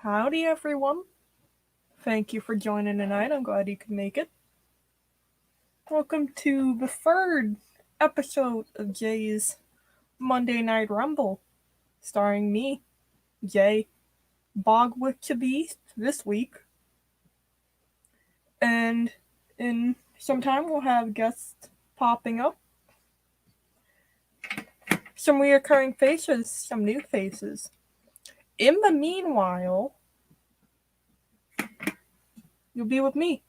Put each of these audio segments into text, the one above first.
Howdy, everyone. Thank you for joining tonight. I'm glad you could make it. Welcome to the third episode of Jay's Monday Night Rumble, starring me, Jay, Bogwick to Beast, this week. And in some time, we'll have guests popping up. Some reoccurring faces, some new faces. In the meanwhile, you'll be with me.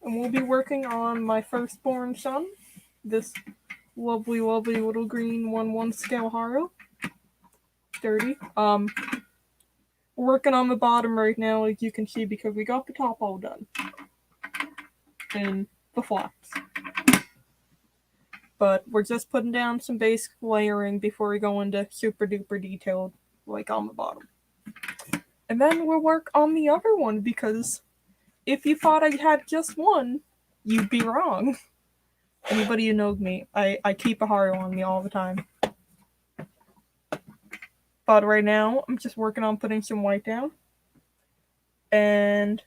And we'll be working on my firstborn son, this lovely little green 1/1 scale Haru. Dirty. We're working on the bottom right now, as you can see, because we got the top all done. And the flaps. But we're just putting down some basic layering before we go into super duper detailed, like on the bottom. And then we'll work on the other one, because if you thought I had just one, you'd be wrong. Anybody who knows me, I keep a Haru on me all the time. But right now, I'm just working on putting some white down. And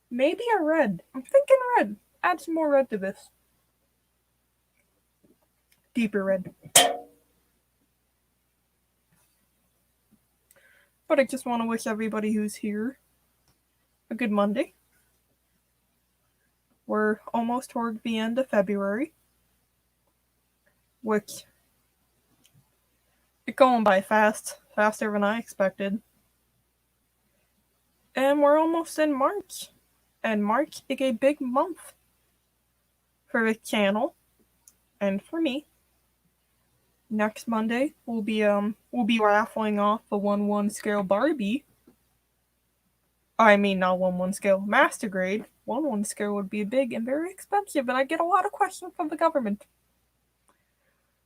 maybe a red. I'm thinking red. Add some more red to this. Deeper red. But I just want to wish everybody who's here a good Monday. We're almost toward the end of February, which it's going by fast, faster than I expected. And we're almost in March, and March is a big month for the channel and for me. Next Monday we'll be raffling off a 1/1 scale Barbie. I mean, not 1/1 scale, master grade. 1/1 scale would be big and very expensive, and I get a lot of questions from the government.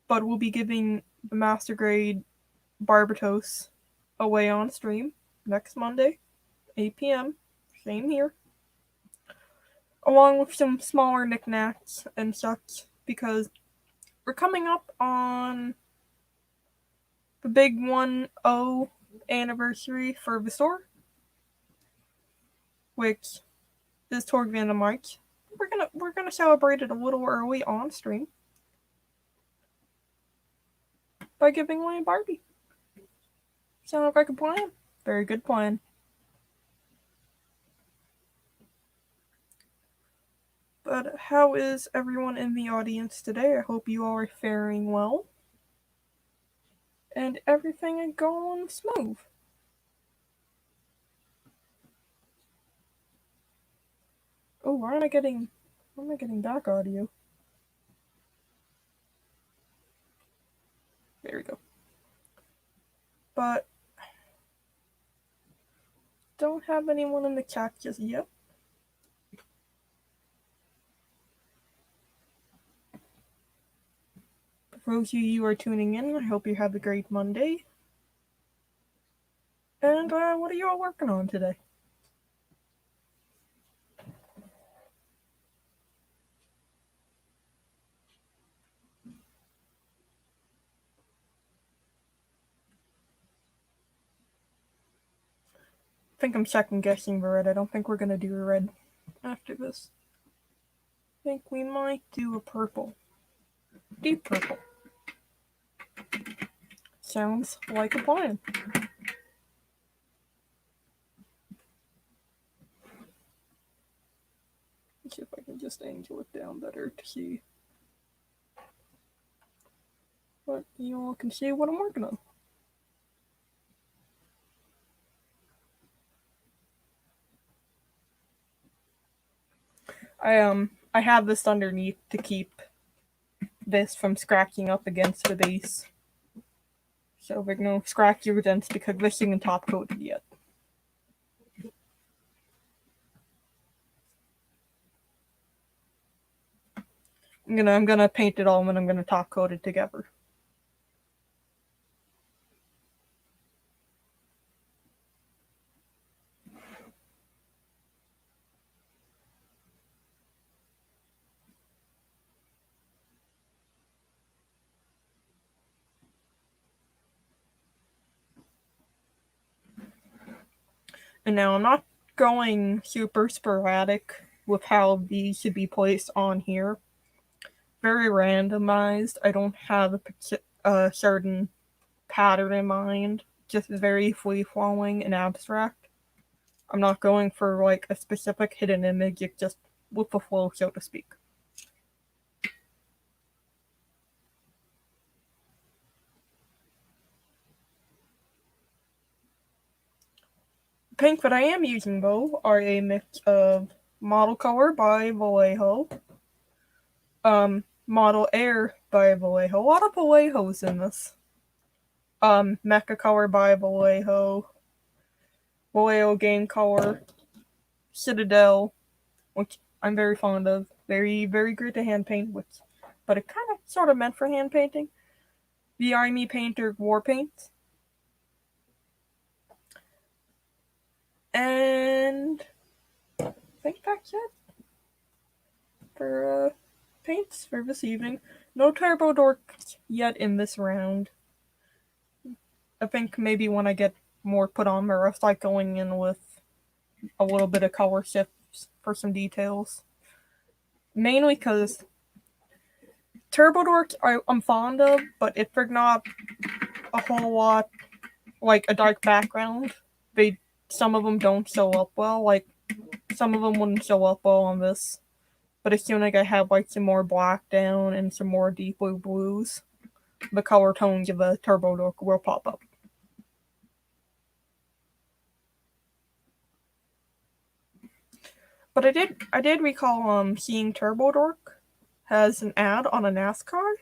But we'll be giving the master grade Barbatos away on stream next Monday, 8 p.m. Same here. Along with some smaller knickknacks and such, because we're coming up on the big 1-0 anniversary for the store, which is toward the end of March. We're gonna celebrate it a little early on stream by giving away a Barbie. Sound like a plan? Very good plan. But how is everyone in the audience today? I hope you all are faring well. And everything is going smooth. Oh, why am I getting back audio? There we go. But don't have anyone in the chat just yet. For those of you who are tuning in, I hope you have a great Monday. And what are you all working on today? I think I'm second guessing the red. I don't think we're gonna do a red after this. I think we might do a purple. Deep purple. Sounds like a plan. Let's see if I can just angle it down better to see. But you all can see what I'm working on. I have this underneath to keep this from scratching up against the base. So there's no scratchy dents because this isn't top coated yet. I'm gonna paint it all and I'm gonna top coat it together. And now I'm not going super sporadic with how these should be placed on here. Very randomized. I don't have a certain pattern in mind. Just very free-flowing and abstract. I'm not going for like a specific hidden image. It's just with the flow, so to speak. Paint that I am using though are a mix of Model Color by Vallejo, Model Air by Vallejo. A lot of Vallejos in this. Mecha Color by Vallejo, Vallejo Game Color, Citadel, which I'm very fond of. Very, very great to hand paint with, but it kind of sort of meant for hand painting. The Army Painter War Paint. And I think that's it for paints for this evening. No Turbo Dorks yet in this round. I think maybe when I get more put on there, I'll start going in with a little bit of color shifts for some details. Mainly because Turbo Dorks I'm fond of, but if they're not a whole lot like a dark background, some of them don't show up well. Like some of them wouldn't show up well on this. But as soon as I have like some more black down and some more deep blue blues, the color tones of the Turbo Dork will pop up. But I did recall seeing Turbo Dork has an ad on a NASCAR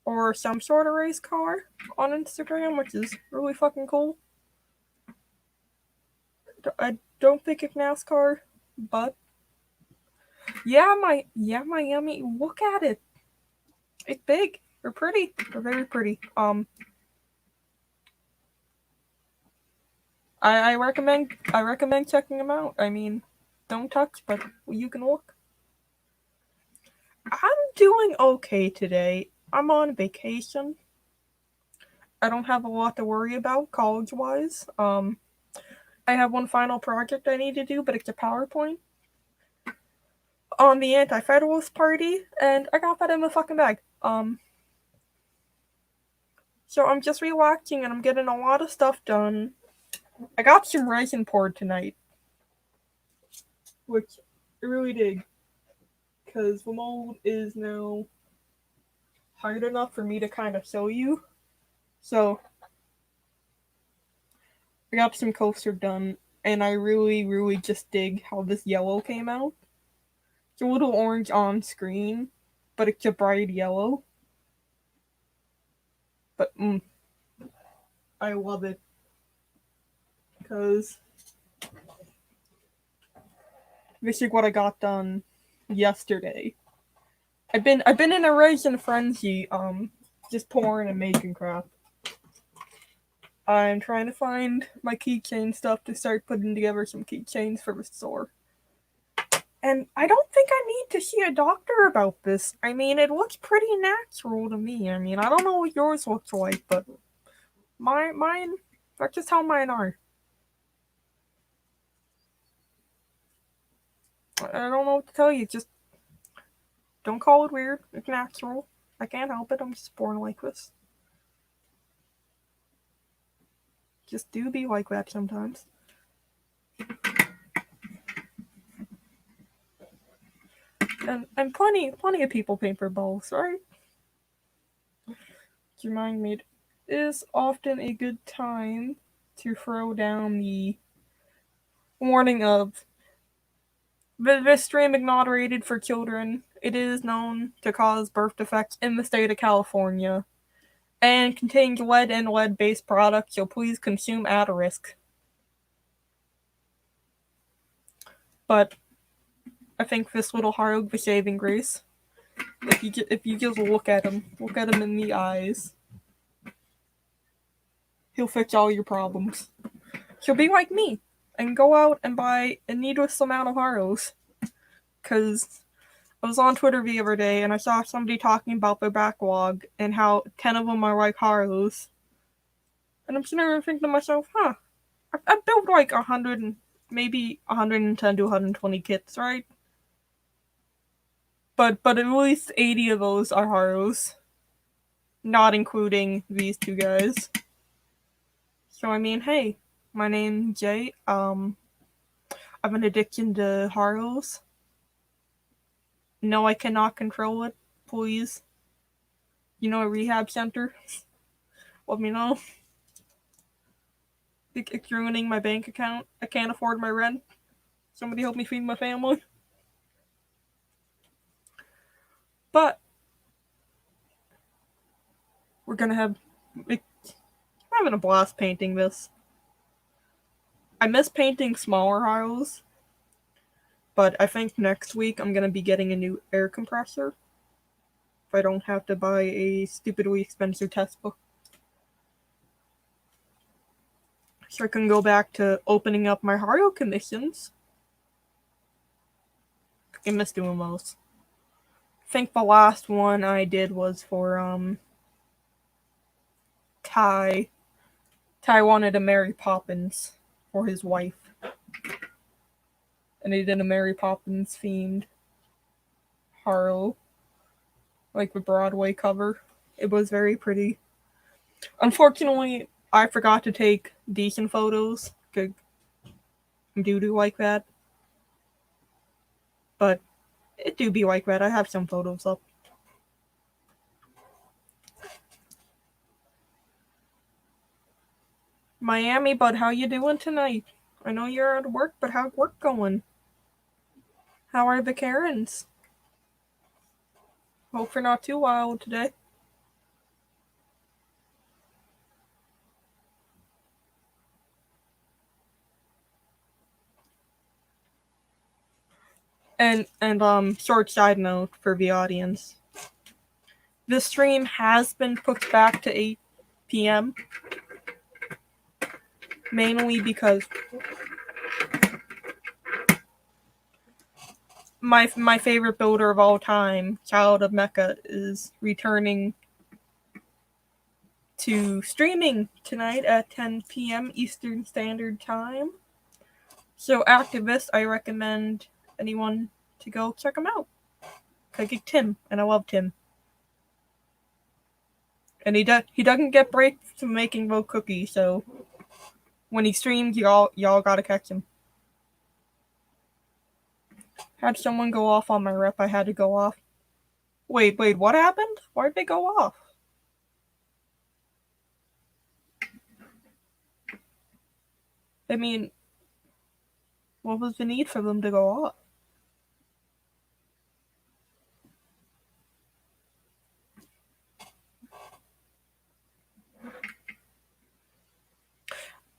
or some sort of race car on Instagram, which is really fucking cool. I don't think it's NASCAR, but yeah, Miami. Look at it. It's big. They're pretty. They're very pretty. I recommend checking them out. I mean, don't touch, but you can look. I'm doing okay today. I'm on vacation. I don't have a lot to worry about college-wise. I have one final project I need to do, but it's a PowerPoint on the Anti-Federalist Party, and I got that in the fucking bag. So I'm just relaxing and I'm getting a lot of stuff done. I got some Resin poured tonight, which I really dig, because the mold is now hard enough for me to kind of show you. So I got some coaster done, and I really, really just dig how this yellow came out. It's a little orange on screen, but it's a bright yellow. But I love it, because this is what I got done yesterday. I've been in a resin frenzy, just pouring and making crap. I'm trying to find my keychain stuff to start putting together some keychains for the store. And I don't think I need to see a doctor about this. I mean, it looks pretty natural to me. I mean, I don't know what yours looks like, but mine, that's just how mine are. I don't know what to tell you. Just don't call it weird. It's natural. I can't help it. I'm just born like this. Just do be like that sometimes. And plenty of people paint for balls, right? To remind me, it is often a good time to throw down the warning of this stream is not rated for children. It is known to cause birth defects in the state of California and contains lead and lead-based products, so please consume at risk. But I think this little Harug the saving grace. If you just look at him in the eyes, he'll fix all your problems. He'll be like me and go out and buy a needless amount of Haros. Because I was on Twitter the other day and I saw somebody talking about their backlog and how 10 of them are like Haros. And I'm sitting there thinking to myself, I I've built like 100, maybe 110 to 120 kits, right? But at least 80 of those are Haros, not including these two guys. So I mean, hey, my name's Jay. I have an addiction to Haros. No, I cannot control it. Please, a rehab center. Let me know. It's ruining my bank account. I can't afford my rent. Somebody help me feed my family. But we're gonna have. I'm having a blast painting this. I miss painting smaller Haros, but I think next week I'm gonna be getting a new air compressor. If I don't have to buy a stupidly expensive test book. So I can go back to opening up my Haro commissions. I miss doing those. I think the last one I did was for Ty. Ty wanted a Mary Poppins for his wife. And he did a Mary Poppins themed Haro. Like the Broadway cover. It was very pretty. Unfortunately, I forgot to take decent photos. Good doo-doo like that. But it do be like that. I have some photos up. Miami, bud, how you doing tonight? I know you're at work, but how's work going? How are the Karens? Hope for not too wild today. And short side note for the audience. This stream has been pushed back to 8 p.m. Mainly because my favorite builder of all time, Child of Mecha, is returning to streaming tonight at 10 p.m. Eastern Standard Time. So activists, I recommend anyone to go check him out. I get Tim, and I love Tim. And he doesn't get breaks from making real cookies, so when he streams, y'all gotta catch him. Had someone go off on my rep, I had to go off. Wait, what happened? Why'd they go off? I mean, what was the need for them to go off?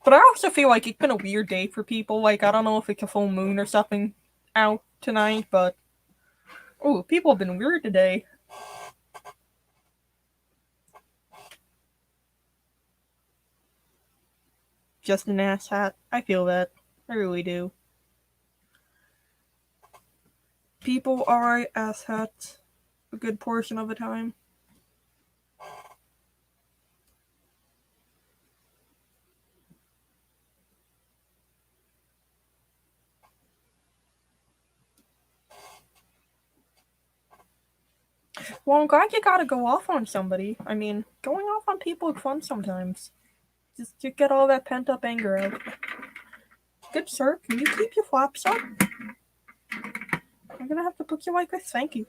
But I also feel like it's been a weird day for people. Like, I don't know if it's a full moon or something out tonight, but ooh, people have been weird today. Just an ass hat. I feel that. I really do. People are ass hats a good portion of the time. Well, I'm glad you gotta go off on somebody. I mean, going off on people is fun sometimes. Just to get all that pent up anger out. Good sir, can you keep your flaps up? I'm gonna have to put you like this, thank you.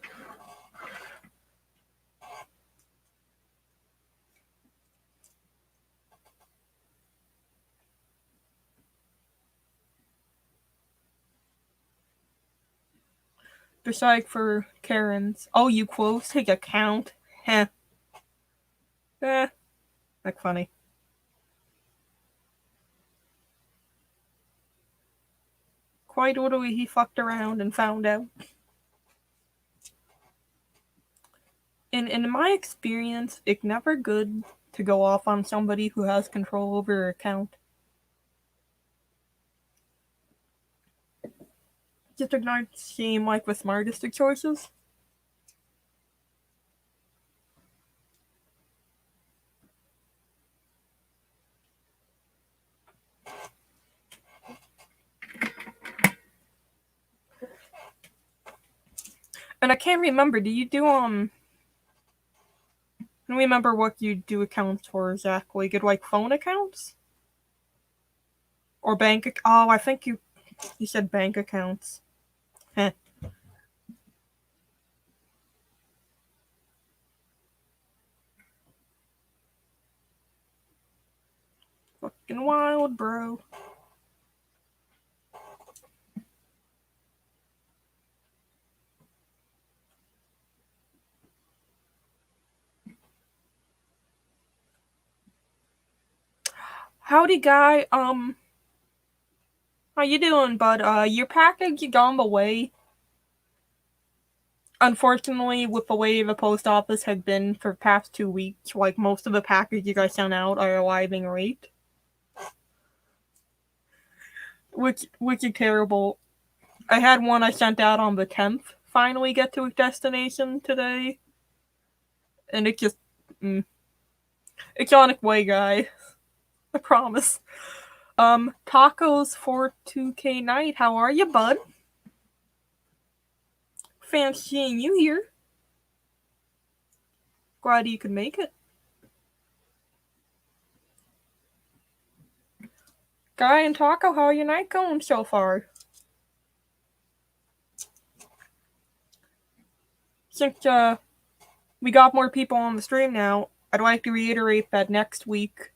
Besides for Karens. Oh, you quotes take account. Heh. That's funny. Quite literally, he fucked around and found out. In my experience, it's never good to go off on somebody who has control over your account. Just does seem like the smartest of choices. And I can't remember, do you do, I don't remember what you do accounts for exactly. Get like phone accounts? Or oh, I think you said bank accounts. Heh. Fucking wild, bro. Howdy, guy. How you doing, bud? Your package gone away. Unfortunately, with the way the post office had been for the past 2 weeks, like most of the packages you guys sent out are arriving late. Which is terrible. I had one I sent out on the 10th finally get to its destination today. And it just... It's on its way, guy. I promise. Tacos for 2K night. How are you, bud? Fancy seeing you here. Glad you could make it. Guy and Taco, how are your night going so far? Since we got more people on the stream now, I'd like to reiterate that next week,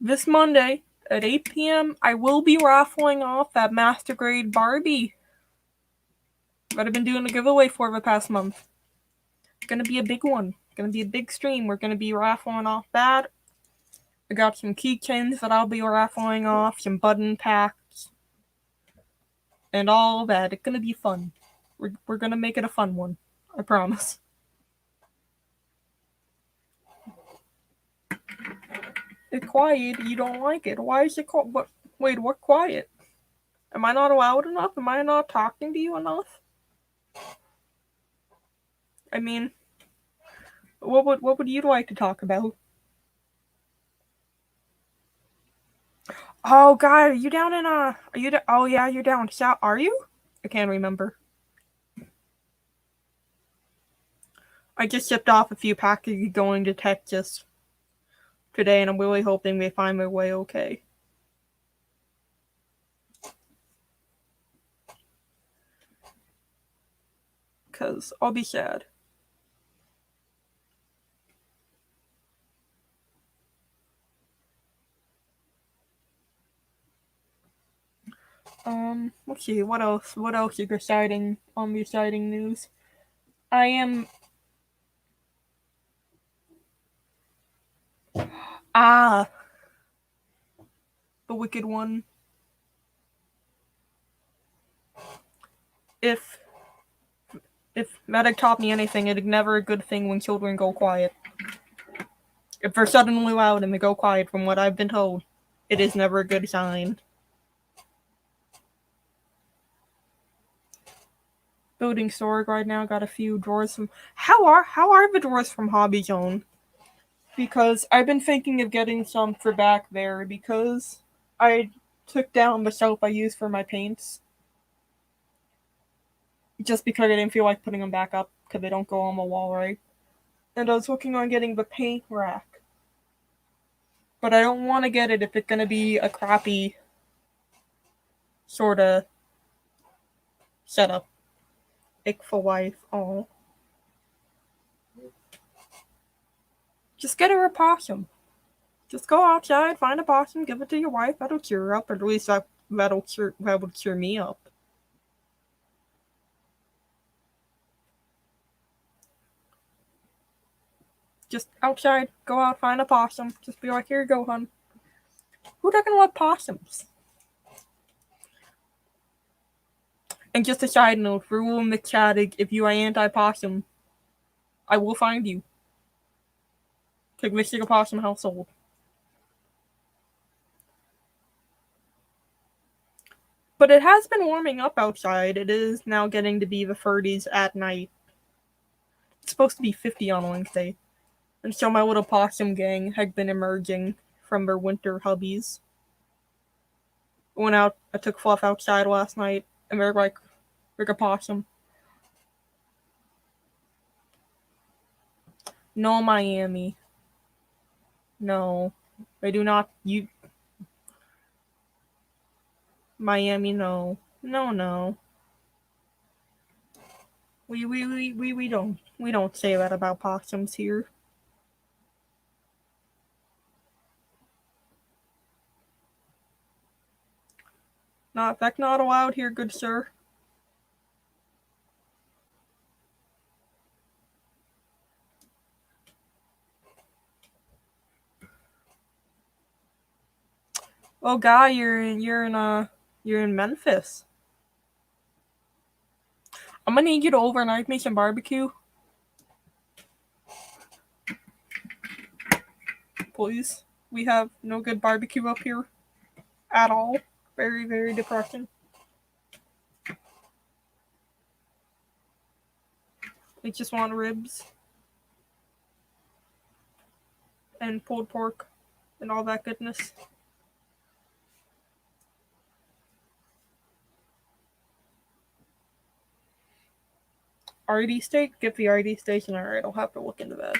this Monday at 8 p.m., I will be raffling off that Master Grade Barbie that I've been doing a giveaway for the past month. It's gonna be a big one. It's gonna be a big stream. We're gonna be raffling off that. I got some keychains that I'll be raffling off, some button packs, and all that. It's gonna be fun. We're gonna make it a fun one. I promise. It's quiet. You don't like it. Why is it quiet? Wait, what quiet? Am I not loud enough? Am I not talking to you enough? I mean, what would you like to talk about? Oh, God, are you down in oh yeah, you're down south. Are you? I can't remember. I just shipped off a few packages going to Texas today, and I'm really hoping they find their way okay. Because I'll be sad. Let's see, what else? What else is exciting on the exciting news? I am... the Wicked One. If Medic taught me anything, it's never a good thing when children go quiet. If they're suddenly loud and they go quiet, from what I've been told, it is never a good sign. Building storage right now, got a few drawers from... How are the drawers from Hobby Zone? Because I've been thinking of getting some for back there, because I took down the shelf I use for my paints. Just because I didn't feel like putting them back up, because they don't go on the wall right. And I was working on getting the paint rack. But I don't want to get it if it's going to be a crappy sort of setup. Ick for wife. Oh. Just get her a possum. Just go outside, find a possum, give it to your wife. That'll cheer her up. Or at least that would cheer me up. Just outside, go out, find a possum. Just be like, here you go, hun. Who doesn't love possums? And just a side note, rule in the chat, if you are anti-possum, I will find you. Take this to a possum household. But it has been warming up outside. It is now getting to be the 30s at night. It's supposed to be 50 on Wednesday. And so my little possum gang had been emerging from their winter hubbies. I went out, I took Fluff outside last night, and they're like a possum. No, Miami. No. I do not. You. Miami, no. No, no. We don't say that about possums here. That's not allowed here, good sir. Oh, guy, you're in Memphis. I'm gonna need you to overnight me some barbecue, please. We have no good barbecue up here at all. Very, very depressing. I just want ribs and pulled pork and all that goodness. RD steak? Get the RD station. Alright, I'll have to look into that.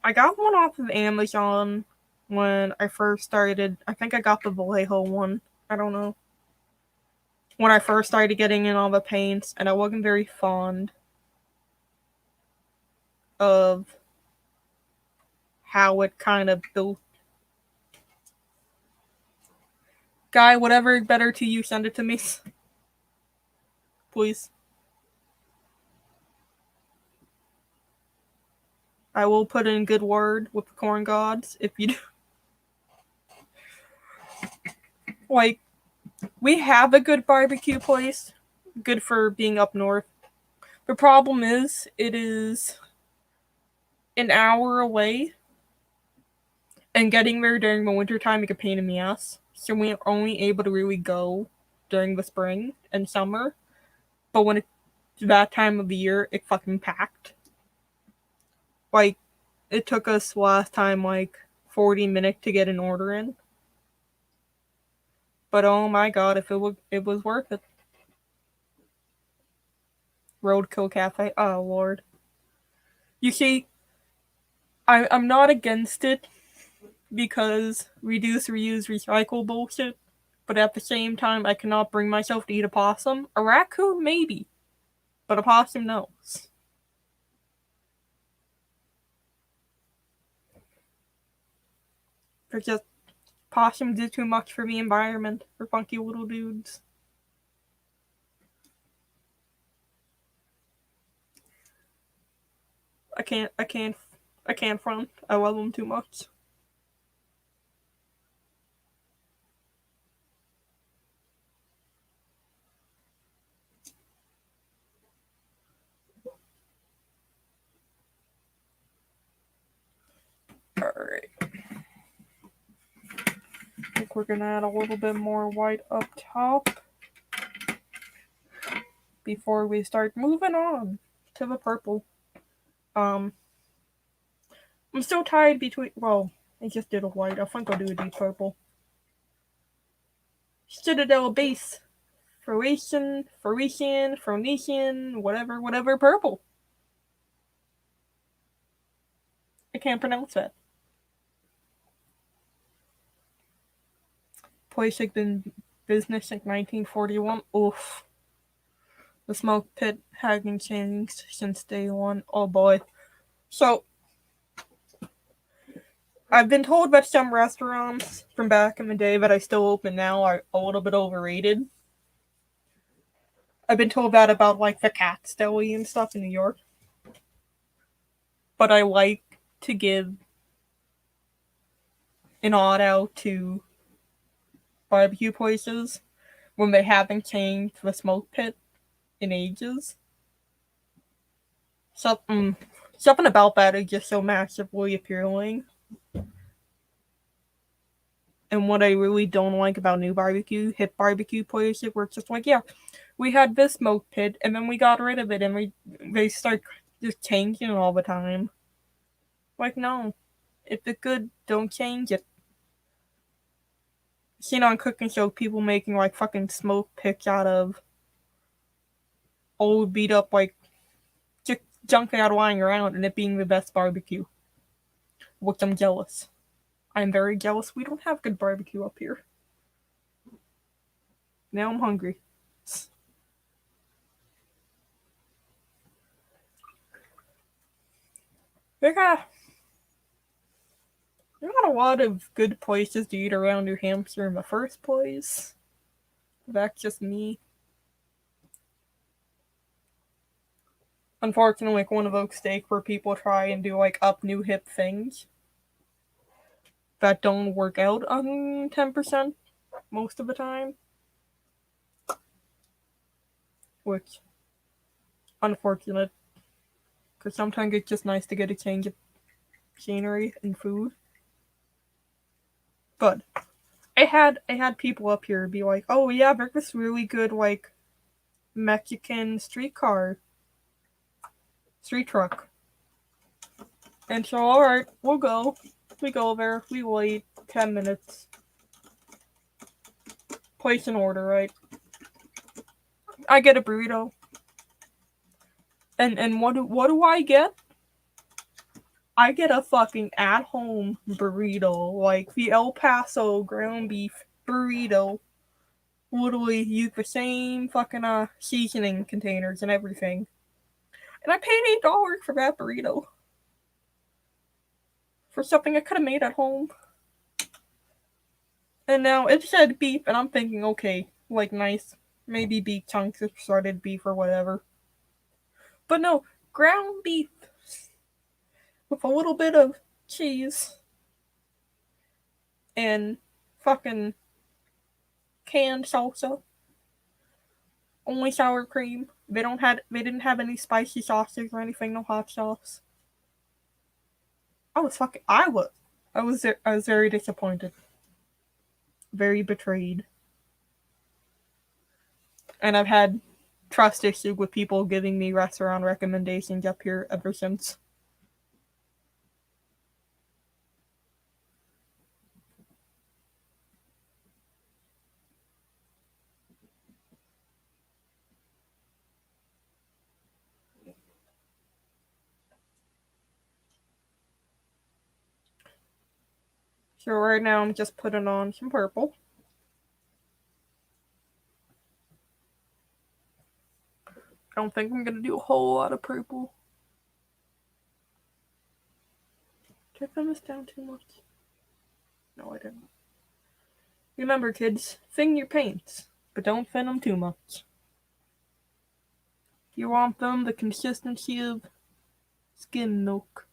I got one off of Amazon when I first started. I think I got the Vallejo one. I don't know. When I first started getting in all the paints, and I wasn't very fond of how it kind of built. Guy, whatever better to you, send it to me. Please. I will put in good word with the corn gods if you do. Like, we have a good barbecue place. Good for being up north. The problem is, it is an hour away. And getting there during the wintertime is a pain in the ass. So we're only able to really go during the spring and summer. But when it's that time of the year, it's fucking packed. Like, it took us last time, 40 minutes to get an order in. But oh my god, if it was worth it. Roadkill Cafe. Oh lord. You see, I'm not against it because reduce, reuse, recycle bullshit. But at the same time, I cannot bring myself to eat a possum. A raccoon, maybe. But a possum, no. They're just possums do too much for the environment. For funky little dudes. I can't front. I love them too much. Alright. I think we're gonna add a little bit more white up top before we start moving on to the purple. I'm still tied between. Well, I just did a white. I think I'll do a deep purple. Citadel base. Phoenician, whatever, purple. I can't pronounce that. Place has been business since 1941. Oof. The smoke pit hasn't changed since day one. Oh boy. So, I've been told that some restaurants from back in the day that I still open now are a little bit overrated. I've been told that about the Cat's Deli and stuff in New York. But I like to give an odd out to barbecue places when they haven't changed the smoke pit in ages. Something about that is just so massively appealing. And what I really don't like about new hip barbecue places, where it's just yeah, we had this smoke pit and then we got rid of it and they start just changing it all the time. No. If it's good, don't change it. Seen on cooking shows people making fucking smoke pits out of old beat up junk I had lying around and it being the best barbecue. Which I'm jealous. I'm very jealous we don't have good barbecue up here. Now I'm hungry. There got a lot of good places to eat around New Hampshire in the first place. That's just me. Unfortunately, like one of those states where people try and do like up new hip things that don't work out on 10% most of the time. Which, unfortunate. Because sometimes it's just nice to get a change of scenery and food. But I had people up here be like, "Oh yeah, there's this really good like Mexican street truck." And so, all right, we'll go. We go there. We wait 10 minutes. Place an order, right? I get a burrito. And what do I get? I get a fucking at home burrito, like the El Paso ground beef burrito. Literally use the same fucking seasoning containers and everything. And I paid $8 for that burrito. For something I could have made at home. And now it said beef, and I'm thinking, okay, like nice, maybe beef chunks, shredded beef or whatever. But no, ground beef with a little bit of cheese and fucking canned salsa. Only sour cream. They didn't have any spicy sauces or anything, no hot sauce. I was very disappointed. Very betrayed. And I've had trust issues with people giving me restaurant recommendations up here ever since. So right now I'm just putting on some purple. I don't think I'm gonna do a whole lot of purple. Did I thin this down too much? No, I didn't. Remember, kids, thin your paints, but don't thin them too much. You want them the consistency of skim milk.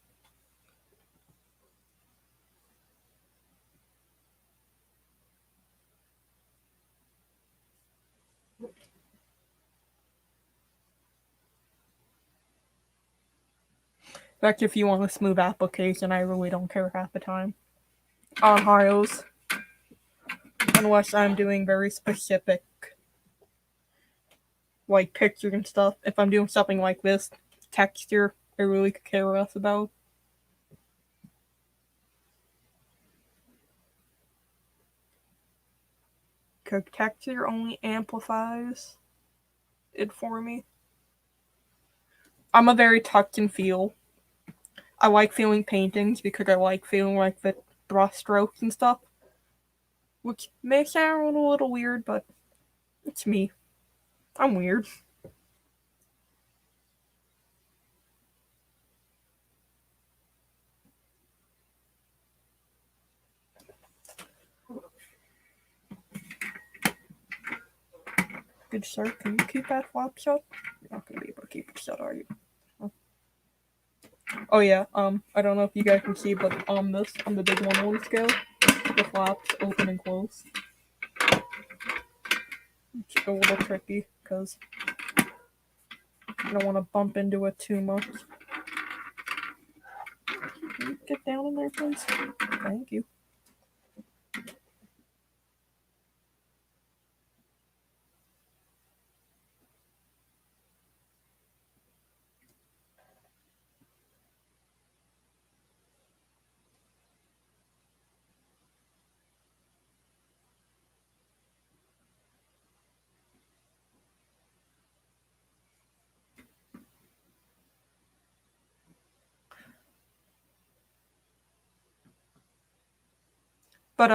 In fact, if you want a smooth application, I really don't care half the time. On Haros. Unless I'm doing very specific, like pictures and stuff. If I'm doing something like this, texture, I really could care less about. Because texture only amplifies it for me. I'm a very touch and feel. I like feeling paintings because I like feeling like the brush strokes and stuff. Which may sound a little weird, but it's me. I'm weird. Good sir, can you keep that flap shut? You're not gonna be able to keep it shut, are you? Oh yeah, I don't know if you guys can see, but on the big 1/1 scale, the flaps open and close. It's a little tricky, because I don't want to bump into it too much. Can you get down in there, please? Thank you. But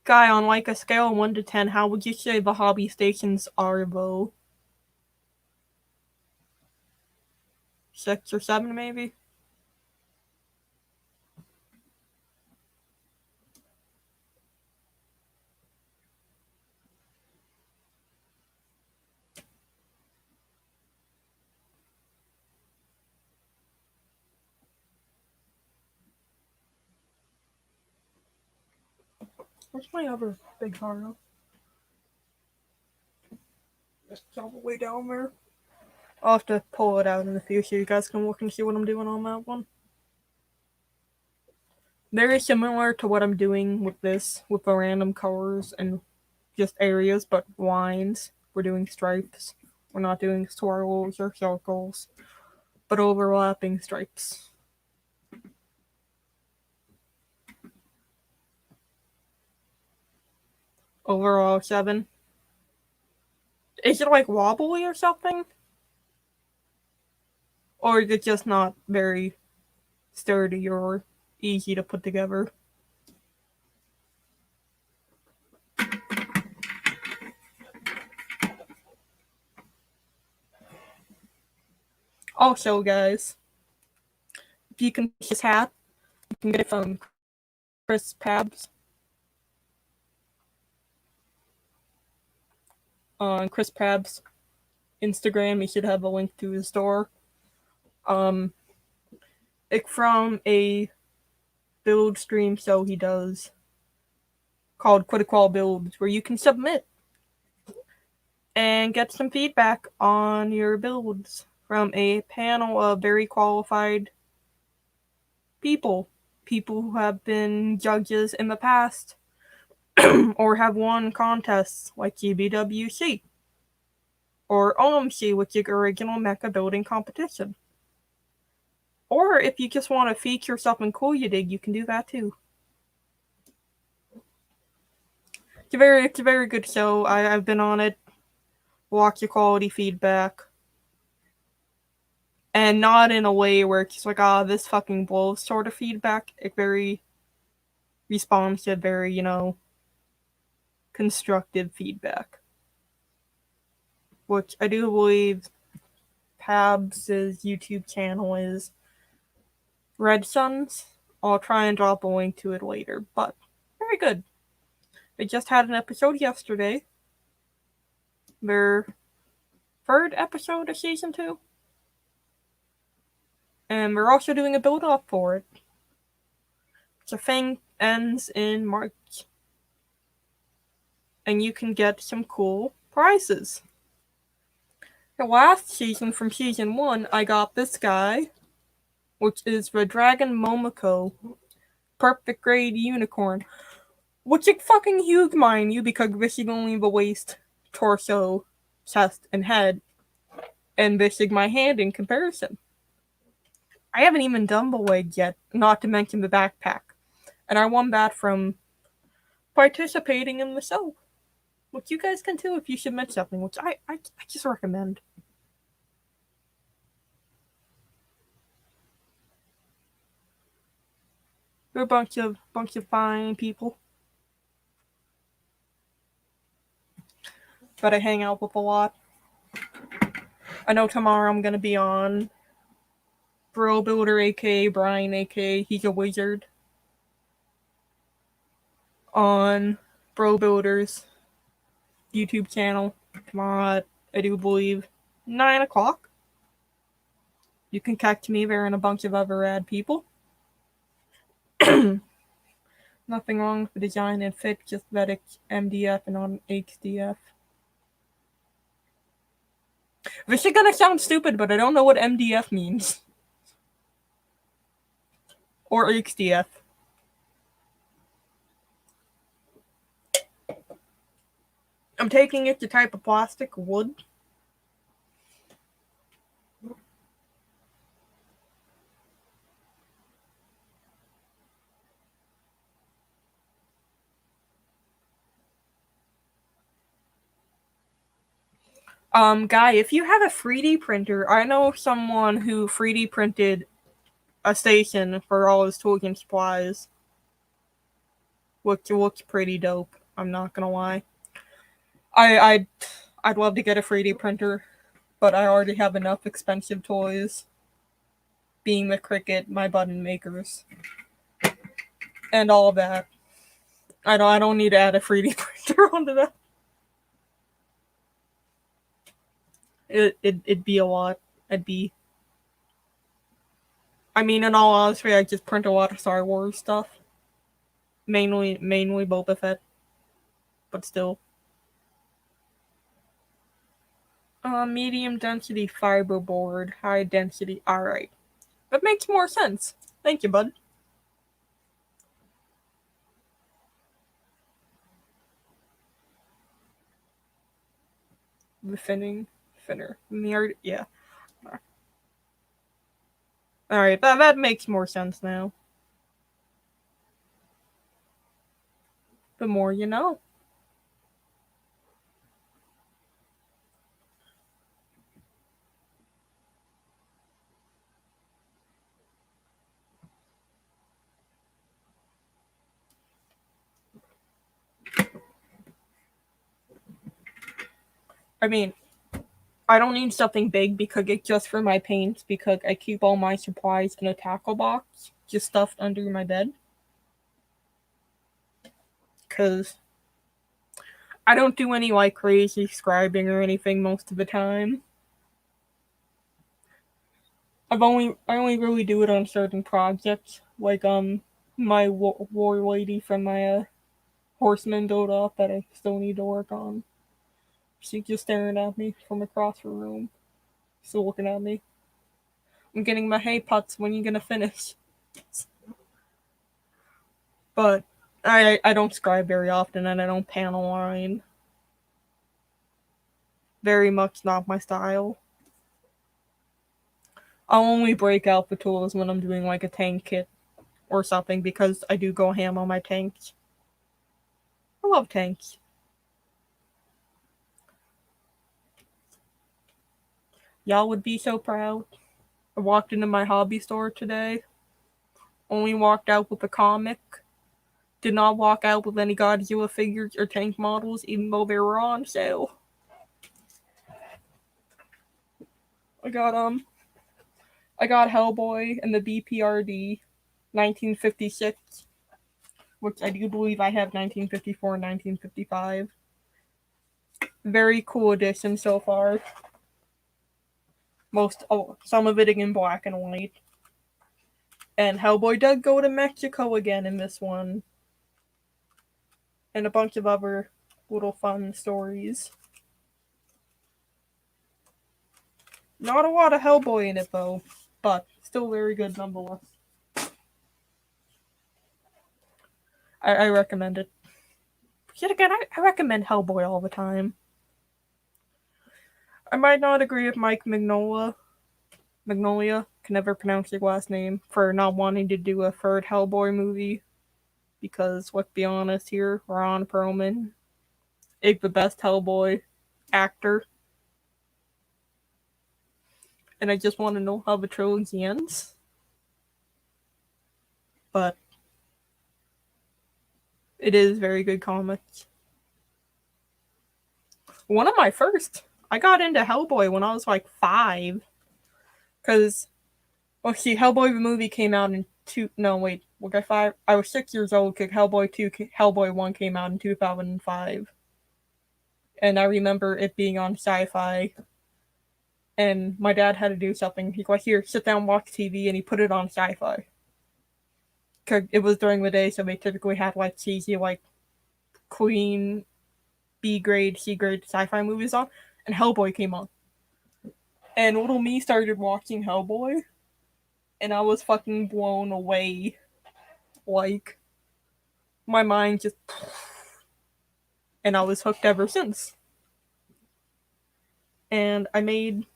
Guy, on like a scale of 1 to 10, how would you say the hobby stations are though? 6 or 7 maybe? Where's my other big Haru? It's all the way down there. I'll have to pull it out in the future. You guys can look and see what I'm doing on that one. Very similar to what I'm doing with this, with the random colors and just areas, but lines. We're doing stripes. We're not doing swirls or circles, but overlapping stripes. Overall, 7. Is it like wobbly or something? Or is it just not very sturdy or easy to put together? Also, guys, if you can see his hat, you can get it from Chris Pabs. On Chris Pabs' Instagram, you should have a link to his store. It's from a build stream show he does called Critical Builds, where you can submit and get some feedback on your builds from a panel of very qualified people who have been judges in the past or have won contests like GBWC or OMC, which is original mecha building competition. Or if you just want to feature something cool you did, you can do that too. It's a very good show. I've been on it. Watch your quality feedback. And not in a way where it's just like, this fucking blows sort of feedback. It's very responsive, very, constructive feedback. Which I do believe Pabs' YouTube channel is Red Suns. I'll try and drop a link to it later, but very good. They just had an episode yesterday. Their 3rd episode of season 2. And we're also doing a build-up for it. The thing ends in March. And you can get some cool prizes. The last season, from season 1, I got this guy, which is the Dragon Momoko Perfect Grade Unicorn, which is fucking huge, mind you, because this is only the waist, torso, chest, and head, and this is my hand in comparison. I haven't even done the leg yet, not to mention the backpack, and I won that from participating in the show, which you guys can too if you submit something, which I just recommend. They're a bunch of fine people that I hang out with a lot. I know tomorrow I'm gonna be on Bro Builder, aka Brian, aka he's a wizard, on Bro Builder's YouTube channel tomorrow at, I do believe, 9 o'clock. You can catch me there and a bunch of other rad people. Nothing wrong with the design and fit, just that it's MDF and not HDF. This is gonna sound stupid, but I don't know what MDF means. Or HDF. I'm taking it to type of plastic, wood. Guy, if you have a 3D printer, I know someone who 3D printed a station for all his tools and supplies. looks pretty dope. I'm not gonna lie. I'd love to get a 3D printer, but I already have enough expensive toys, being the Cricut, my button makers, and all of that. I don't need to add a 3D printer onto that. It'd be a lot. I mean, in all honesty, I just print a lot of Star Wars stuff. Mainly Boba Fett. But still. Medium density fiberboard, high density. Alright. That makes more sense. Thank you, bud. The finner. Yeah. Alright, that makes more sense now. The more you know. I mean, I don't need something big because it's just for my paints, because I keep all my supplies in a tackle box, just stuffed under my bed. Because I don't do any like crazy scribing or anything most of the time. I only really do it on certain projects, like my war lady from my horseman build up that I still need to work on. She's just staring at me from across the room, still looking at me. I'm getting my hay putts. When you gonna finish? But I don't scribe very often, and I don't panel line. Very much not my style. I'll only break out the tools when I'm doing like a tank kit or something, because I do go ham on my tanks. I love tanks. Y'all would be so proud. I walked into my hobby store today. Only walked out with a comic. Did not walk out with any Godzilla figures or tank models, even though they were on sale. I got Hellboy and the BPRD 1956, which I do believe I have 1954 and 1955. Very cool edition so far. Some of it in black and white. And Hellboy does go to Mexico again in this one. And a bunch of other little fun stories. Not a lot of Hellboy in it though, but still very good nonetheless. I recommend it. Yet again, I recommend Hellboy all the time. I might not agree with Mike Magnolia, can never pronounce your last name, for not wanting to do a third Hellboy movie. Because, let's be honest here, Ron Perlman is the best Hellboy actor. And I just want to know how the trilogy ends. But it is very good comics. One of my first. I got into Hellboy when I was like 5. Because, Hellboy the movie came out in 5. I was 6 years old because Hellboy 1 came out in 2005. And I remember it being on Sci-Fi. And my dad had to do something. He's like, here, sit down, watch TV, and he put it on Sci-Fi. Because it was during the day, so they typically had like cheesy, like clean B-grade, C-grade sci-fi movies on. And Hellboy came on. And little me started watching Hellboy. And I was fucking blown away. Like, my mind just... And I was hooked ever since. And I made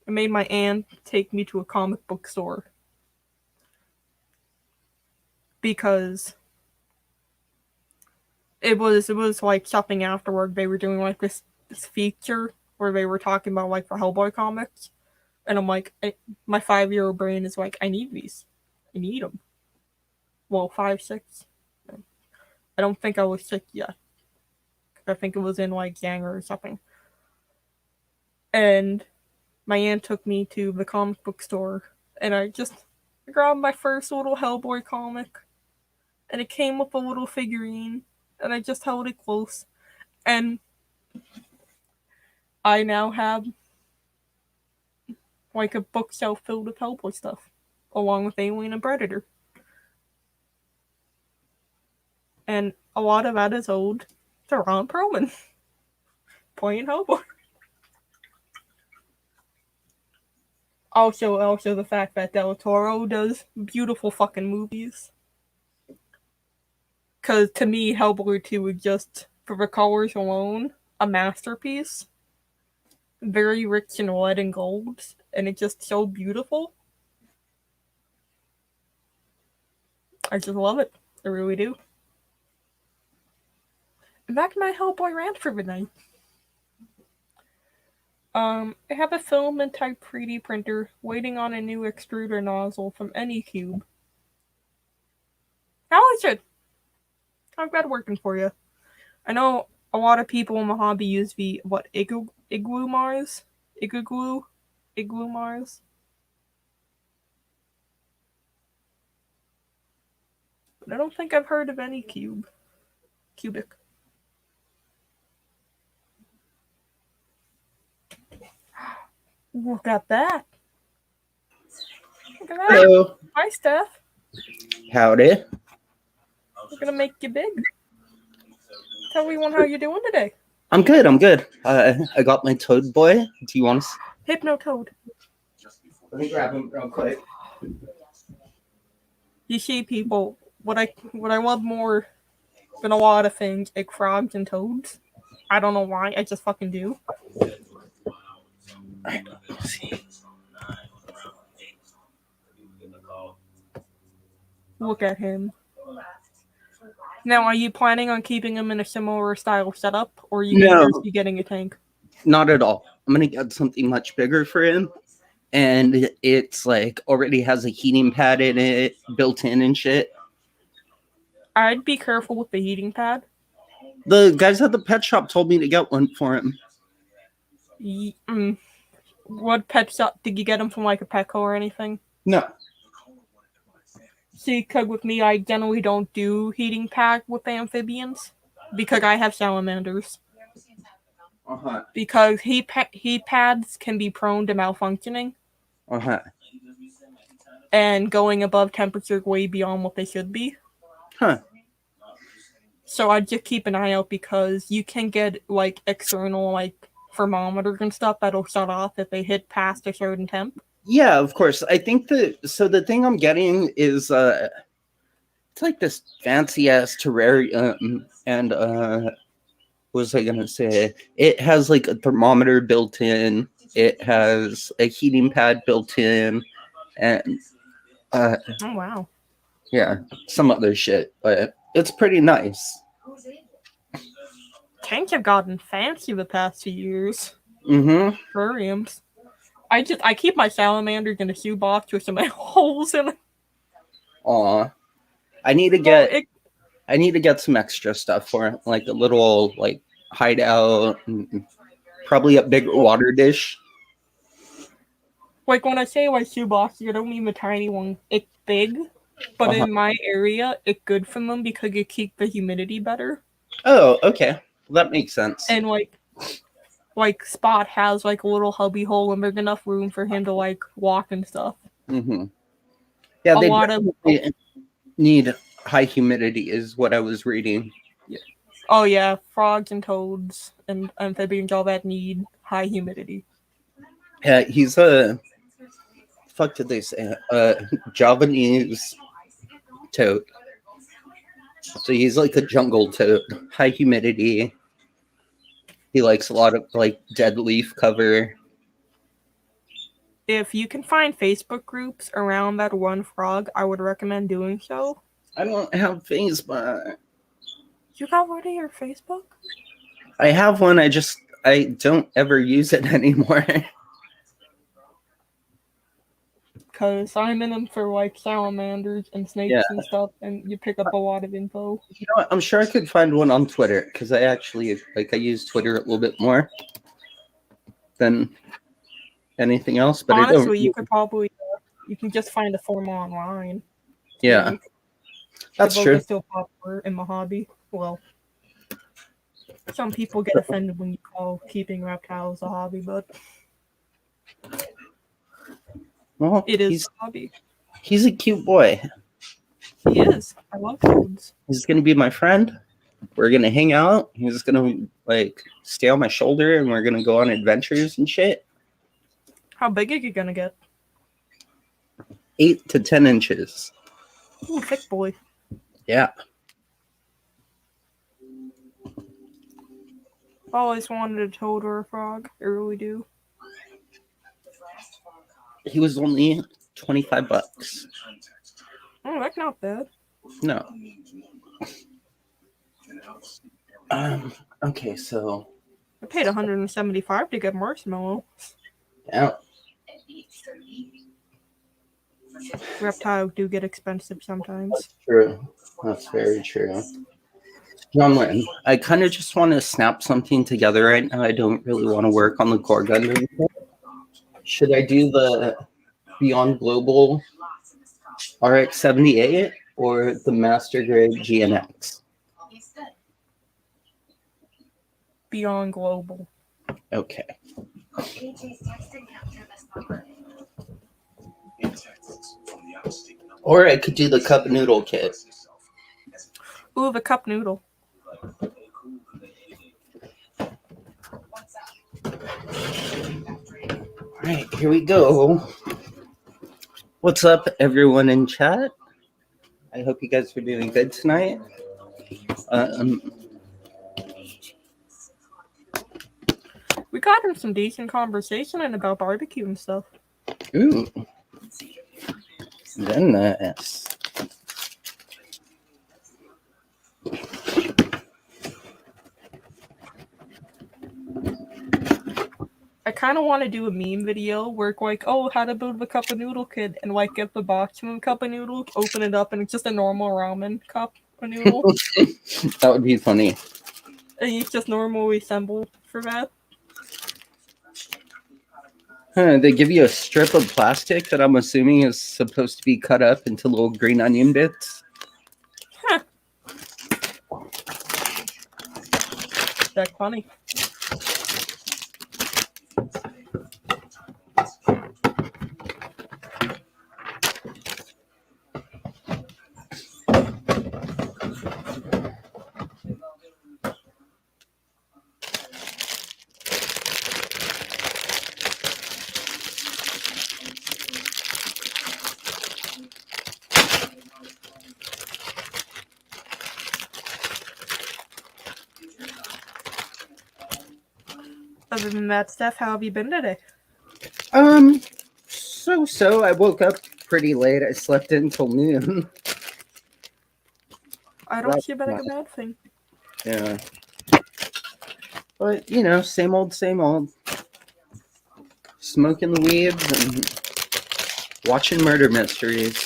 my aunt take me to a comic book store. Because it was like something afterward. They were doing like this feature where they were talking about like the Hellboy comics. And I'm like, my 5-year-old brain is like, I need these. I need them. Well, 5, 6. I don't think I was sick yet. I think it was in like January or something. And my aunt took me to the comic book store, and I just grabbed my first little Hellboy comic, and it came with a little figurine, and I just held it close, and I now have like a bookshelf filled with Hellboy stuff, along with Alien and Predator. And a lot of that is owed to Ron Perlman playing Hellboy. Also the fact that Del Toro does beautiful fucking movies. Because to me, Hellboy 2 is just, for the colors alone, a masterpiece. Very rich in red and gold, and it's just so beautiful. I just love it. I really do. Back to my Hellboy rant for the night. I have a filament type 3D printer waiting on a new extruder nozzle from Anycube. How is it? How's that working for you? I know a lot of people in the hobby use the, Igloo Mars? Igloo Mars? But I don't think I've heard of any cubic. Look at that. Look at that. Hello. Hi, Steph. Howdy. We're gonna make you big. Tell everyone how you're doing today. I'm good. I got my Toad Boy. Do you want to? Hypnotoad. Let me grab him real quick. You see, people, what I love more than a lot of things, like frogs and toads. I don't know why. I just fucking do. Alright, let's see. Look at him. Now, are you planning on keeping him in a similar style setup, or are you going to be getting a tank? Not at all. I'm gonna get something much bigger for him, and it's like already has a heating pad in it, built in and shit. I'd be careful with the heating pad. The guys at the pet shop told me to get one for him. What pet shop did you get him from, like a Petco or anything? No. See, cause with me, I generally don't do heating pad with amphibians because I have salamanders. Uh-huh. Because heat pads can be prone to malfunctioning. Uh-huh. And going above temperature way beyond what they should be. Huh. So I just keep an eye out because you can get like external like thermometers and stuff that'll shut off if they hit past a certain temp. Yeah, of course. I think the thing I'm getting is it's like this fancy ass terrarium, and what was I gonna say? It has like a thermometer built in, it has a heating pad built in, and oh wow. Yeah, some other shit, but it's pretty nice. Tanks have gotten fancy the past few years. Terrariums. I keep my salamanders in a shoebox with some holes in it. Aw. I need to get some extra stuff for it, like a little like hideout, and probably a bigger water dish. Like when I say like shoebox, I don't mean the tiny one. It's big, but in my area, it's good for them because you keep the humidity better. Oh, okay, well, that makes sense. And like Spot has like a little hubby hole and big enough room for him to like walk and stuff. Yeah, they need high humidity is what I was reading. Yeah. Oh yeah, frogs and toads and amphibians all that need high humidity. Yeah, he's a fuck did they say Javanese toad. So he's like a jungle toad, high humidity. He likes a lot of like dead leaf cover. If you can find Facebook groups around that one frog, I would recommend doing so. I don't have Facebook. You got rid of your Facebook? I have one, I don't ever use it anymore. because I'm in them for like salamanders and snakes Yeah. and stuff, and you pick up a lot of info. You know what? I'm sure I could find one on Twitter because I actually I use Twitter a little bit more than anything else. But Honestly, I you don't. could probably you can just find a forum online. Yeah, Too. that's Both true. are still popular in my hobby. Well, some people get offended when you call keeping reptiles a hobby, but Well, it is a hobby. he's a cute boy. He is. I love toads. He's gonna be my friend. We're gonna hang out. He's gonna like stay on my shoulder, and we're gonna go on adventures and shit. How big are you gonna get? 8 to 10 inches. Ooh, thick boy. Yeah. I always wanted a toad or a frog. I really do. He was only $25. Oh, that's not bad. No. Okay, so I paid $175 to get marshmallow. yeah. Reptiles do get expensive sometimes. True. That's very true. John, I kind of just want to snap something together right now. I don't really want to work on the core gun. Should I do the Beyond Global RX-78 or the Master Grade GNX? Beyond Global. Okay. Or I could do the cup noodle kit. Ooh, the cup noodle. All right, here we go. What's up, everyone in chat? I hope you guys are doing good tonight. We got in some decent conversation and about barbecue and stuff. Ooh. Nice. I kind of want to do a meme video where like, oh, how to build a cup of noodle kit, and like get the box from a cup of noodles, open it up, and it's just a normal ramen cup of noodle. That would be funny. And you just normally assemble for that. They give you a strip of plastic that I'm assuming is supposed to be cut up into little green onion bits. Huh. That's funny. Other than that stuff, how have you been today? So I woke up pretty late. I slept in until noon. I don't see that like a bad thing. Yeah. But, you know, same old, same old. Smoking the weeds and watching murder mysteries.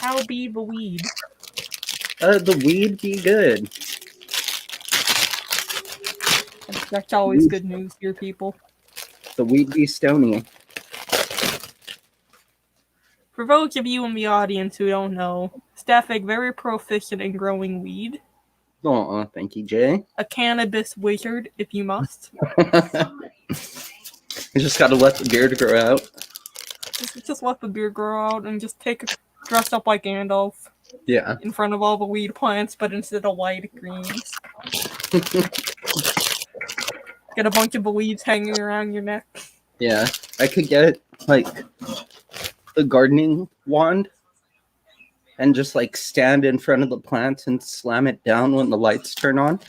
How be the weed? The weed be good. That's always good news, dear people. The weed be stony. For those of you in the audience who don't know, Staffig very proficient in growing weed. Oh, thank you, Jay. A cannabis wizard, if you must. You just gotta let the beard grow out. Just let the beard grow out and just dress up like Gandalf. Yeah. In front of all the weed plants, but instead of white, greens. Get a bunch of leaves hanging around your neck. Yeah. I could get, like, the gardening wand and just, like, stand in front of the plants and slam it down when the lights turn on.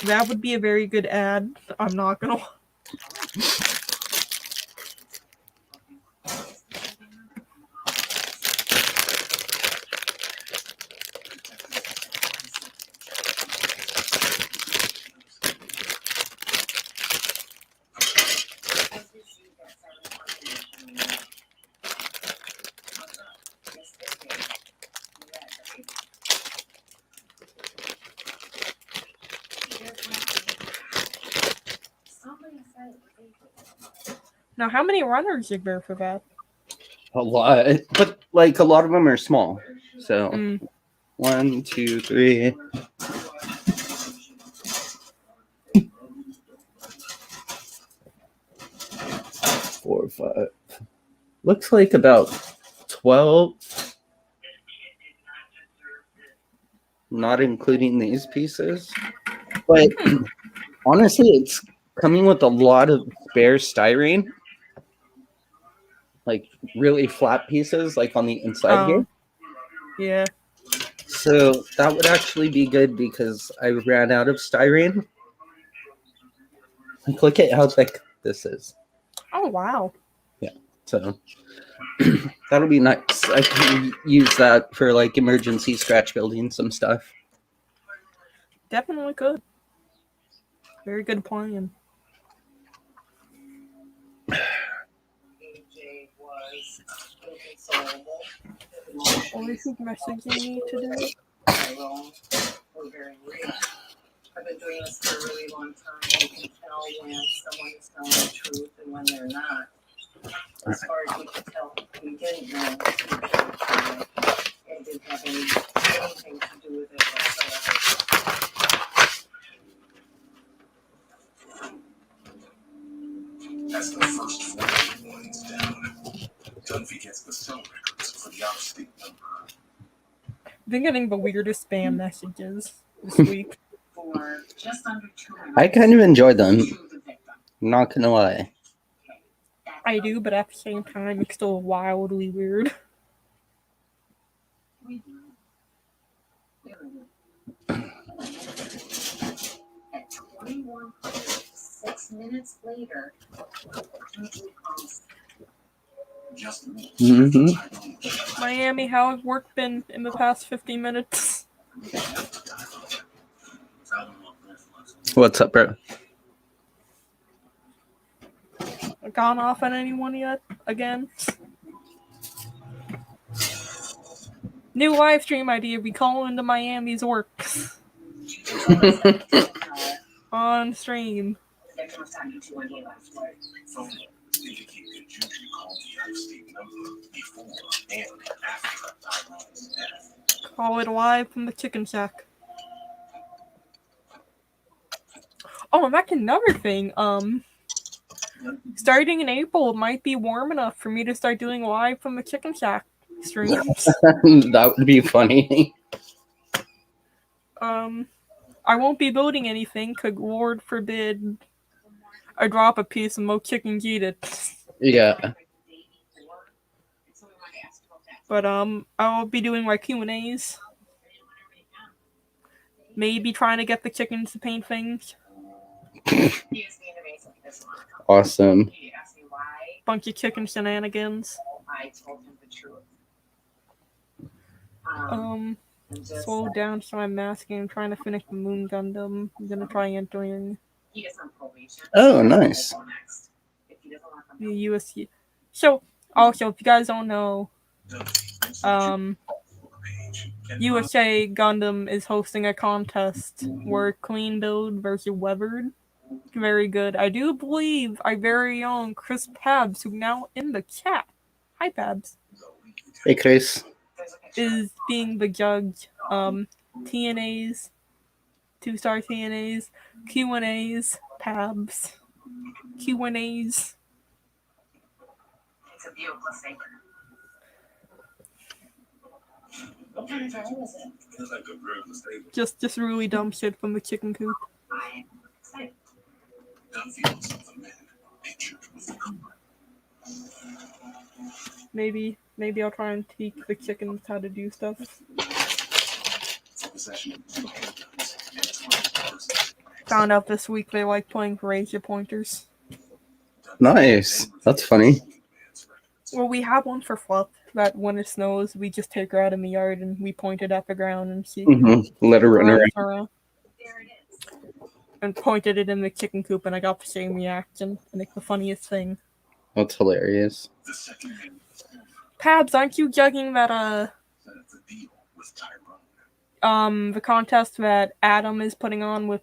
That would be a very good ad. I'm not gonna... Now, how many runners is there for that? A lot, but like a lot of them are small. So Mm. 1, 2, 3. 4, 5. Looks like about 12. Not including these pieces. But honestly, it's coming with a lot of spare styrene. Like really flat pieces, like on the inside here. Yeah. So that would actually be good because I ran out of styrene. Like, look at how thick this is. Oh, wow. Yeah. So that'll be nice. I can use that for like emergency scratch building some stuff. Definitely could. Very good plan. Or is he messaging me today? We're very real. I've been doing this for a really long time. You can tell when someone is telling the truth and when they're not. As far as we could tell, we didn't know. It didn't have anything to do with it whatsoever. As the first 4 warnings down, Dunphy gets the cell records for the out-of-state number. Been getting the weirdest spam messages this week. For just under 2 minutes. I kind of enjoy them. I'm not gonna lie. I do, but at the same time, it's still wildly weird. At 21.6 minutes later, Miami, how has work been in the past 50 minutes? What's up, bro? Gone off on anyone yet? Again? New live stream idea, we call into Miami's work. On stream. Call it live from the chicken shack. Oh, and that's another thing. Starting in April, it might be warm enough for me to start doing live from the chicken shack streams. That would be funny. I won't be building anything, cause Lord forbid I drop a piece and more chickens eat it. Yeah. But I'll be doing my Q&As. Maybe trying to get the chickens to paint things. Awesome. Bunch of chicken shenanigans. I told him the truth. Slow down, so I'm masking. I'm trying to finish the Moon Gundam. I'm gonna try entering He is on probation. Oh, nice. If he doesn't want them, the USC. So, also, if you guys don't know, USA Gundam is hosting a contest where Clean Build versus Weathered. Very good. I do believe our very own Chris Pabs, who's now in the chat. Hi, Pabs. Hey, Chris. Is being the judge. TNAs, 2-star TNAs, Q&As, Pabs, Q&As. it's a beautiful saber. What kind of time is it? Just really dumb shit from the chicken coop. I am excited. Maybe I'll try and teach the chickens how to do stuff. Found out this week they like playing razor pointers. Nice. That's funny. Well, we have one for Fluff that when it snows, we just take her out in the yard and we point it at the ground and see. Let her run around. Around. There it is. And pointed it in the chicken coop, and I got the same reaction. And it's the funniest thing. That's hilarious. Pabs, aren't you judging that the contest that Adam is putting on with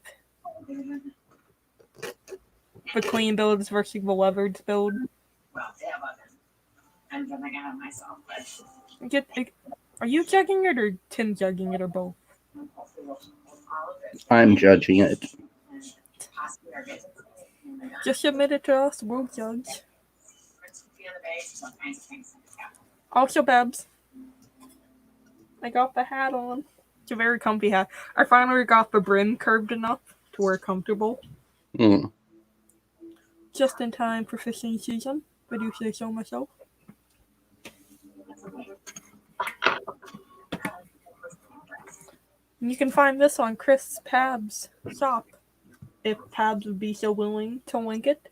the clean builds versus the levered build. Well, yeah, but I'm gonna get it myself, but Are you judging it or Tim judging it or both? hopefully we'll all of it. I'm judging it. And possibly our visits. Just submit it to us, we'll judge. Prints will be on the base, all kinds of things. Yeah. Also, Babs, I got the hat on. It's a very comfy hat. I finally got the brim curved enough to wear comfortable. Mm. Just in time for fishing season, if I do say so myself. And you can find this on Chris Pab's shop, if Pabs would be so willing to link it.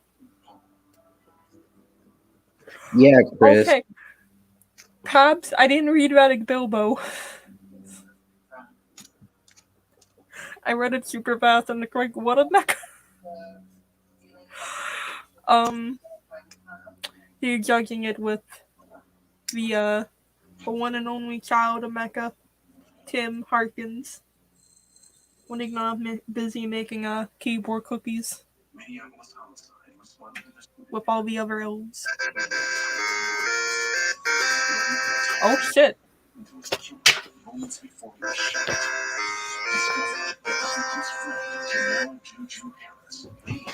Yeah, Chris. Okay. Pabs, I didn't read about a Bilbo. I read it super fast and it's like, what a mecha. You're judging it with the one and only child of mecha, Tim Harkins, when he's not busy making keyboard cookies with all the other elves. Oh shit!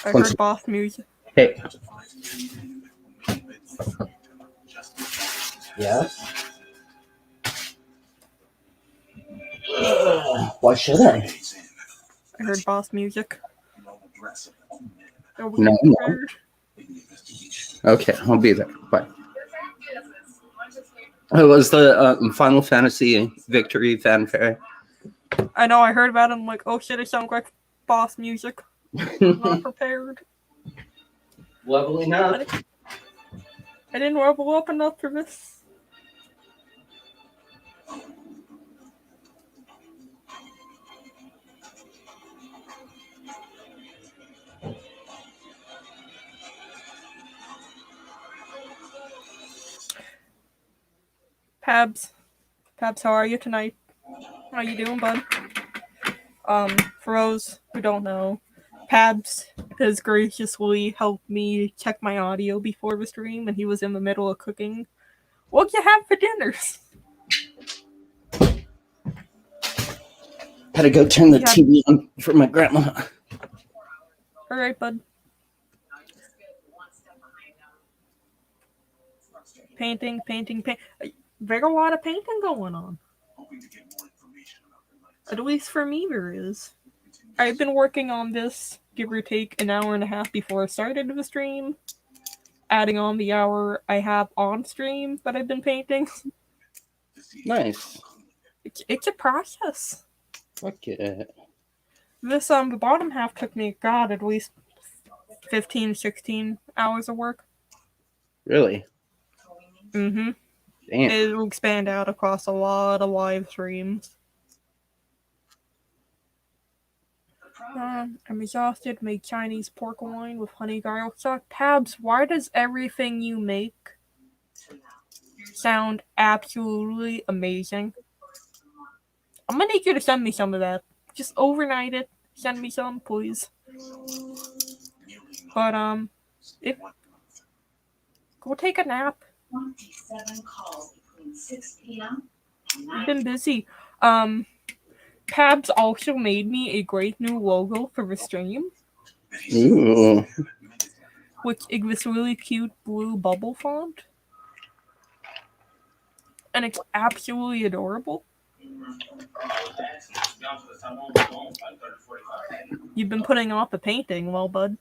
I heard boss music. Hey. Yes? Why should I? I heard boss music. Are we No. prepared? Okay, I'll be there. Bye. It was the Final Fantasy Victory Fanfare. I know, I heard about it. I'm like, oh shit, it sounds like boss music. I'm not prepared. Leveling up. I didn't level up enough for this. Pabs, how are you tonight? How you doing, bud? For those who don't know, Pabs has graciously helped me check my audio before the stream, and he was in the middle of cooking. What'd you have for dinners? Had to go turn the TV on for my grandma. Alright, bud. Painting. There's a lot of painting going on. At least for me there is. I've been working on this, give or take, an hour and a half before I started the stream. Adding on the hour I have on stream that I've been painting. Nice. It's a process. Fuck yeah. This, the bottom half took me, God, at least 15, 16 hours of work. Really? Mm-hmm. Damn. It will expand out across a lot of live streams. I'm exhausted. Make Chinese pork wine with honey garlic sauce. Tabs, why does everything you make sound absolutely amazing? I'm gonna need you to send me some of that. Just overnight it. Send me some, please. But go take a nap. 27 calls between 6 p.m. and 9 I've been busy. Pabs also made me a great new logo for the stream. Ooh. Which is this really cute blue bubble font. And it's absolutely adorable. You've been putting off the painting, well, bud.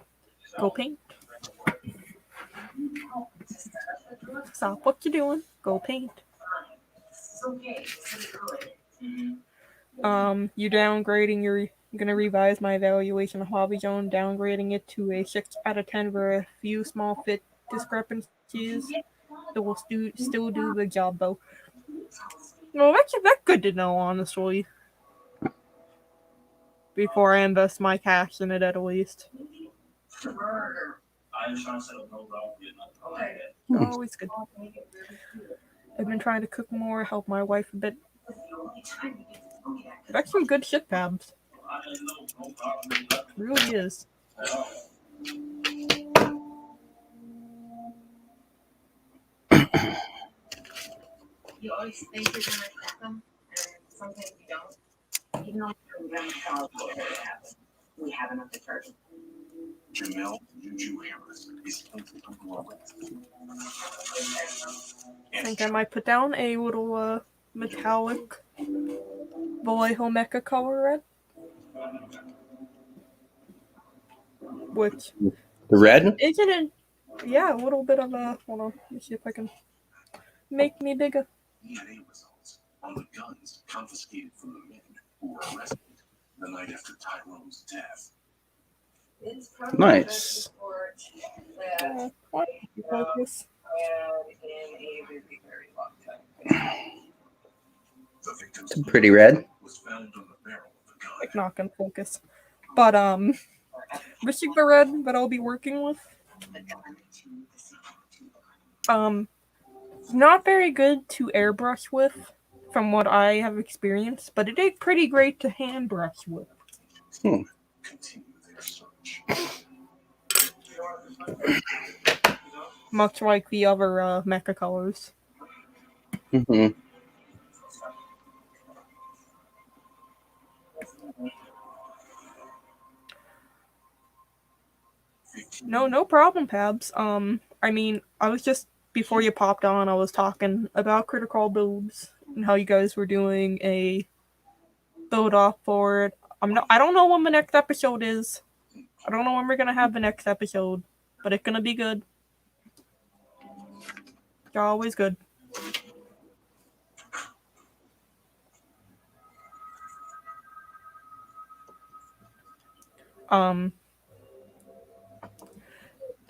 Go paint. Stop what you're doing. Go paint. You downgrading your... I'm gonna revise my evaluation of Hobby Zone, downgrading it to a 6 out of 10 for a few small fit discrepancies. It will still do the job, though. Well, that's good to know, honestly. Before I invest my cash in it, at least. Oh, it's good. I've been trying to cook more, help my wife a bit. That's some good shit, Pabs. It really is. You always think you're gonna attack them, and sometimes you don't. Even though you're gonna tell what will happen, we have enough to charge them. Jamil Juju Harris is painted to glow red. I think I might put down a little metallic Vallejo Mecha color red. Which The red? isn't it? Yeah, a little bit of a. Hold on, let me see if I can make me bigger. DNA results on the guns confiscated from the men who were arrested the night after Tyrone's death. It's probably Nice. a report that Why don't you focus? had in a very, very long time. The victim's It's pretty red. was found on the barrel of the gun. Like not gonna focus. But this is the red that I'll be working with. Not very good to airbrush with, from what I have experienced, but it is pretty great to hand brush with. Continue their search. Much like the other mecha colors. Mm-hmm. No problem, Pabs. I mean, I was just before you popped on, I was talking about critical builds and how you guys were doing a build off for it. I don't know when the next episode is. I don't know when we're gonna have the next episode, but it's gonna be good. They're always good.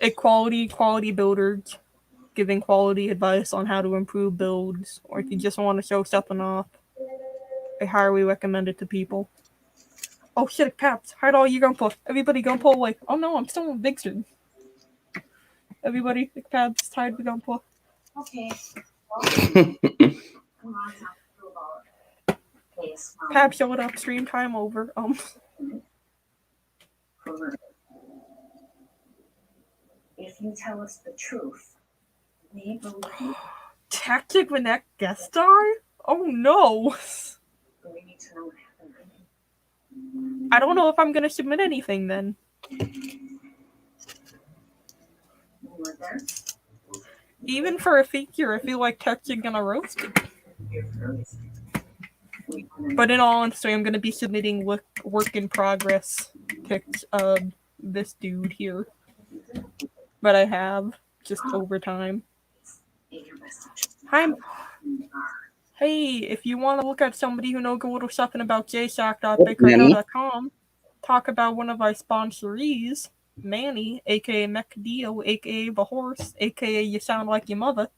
A quality builders giving quality advice on how to improve builds, or if you just want to show something off, I highly recommend it to people. Oh shit, Paps, hide all you gunpla. Everybody gunpla away. Oh no, I'm still in Big Street. Everybody, Paps, hide the gunpla. Okay. Come on, now. Go about it. Okay, smile. Paps, show it up. Stream time over. If you tell us the truth, we believe you. Tactic Vanek guest star? Oh no. We need to know what happened. I don't know if I'm gonna submit anything then. You were there? Even for a figure, I feel like Tech's gonna roast it. But in all honesty, I'm gonna be submitting work in progress pics of this dude here. But I have just over time. Hi. Hey, if you want to look at somebody who knows a little something about jsock.bigcartel.com, talk about one of our sponsorees, Manny, aka Mechdio, aka the horse, aka you sound like your mother.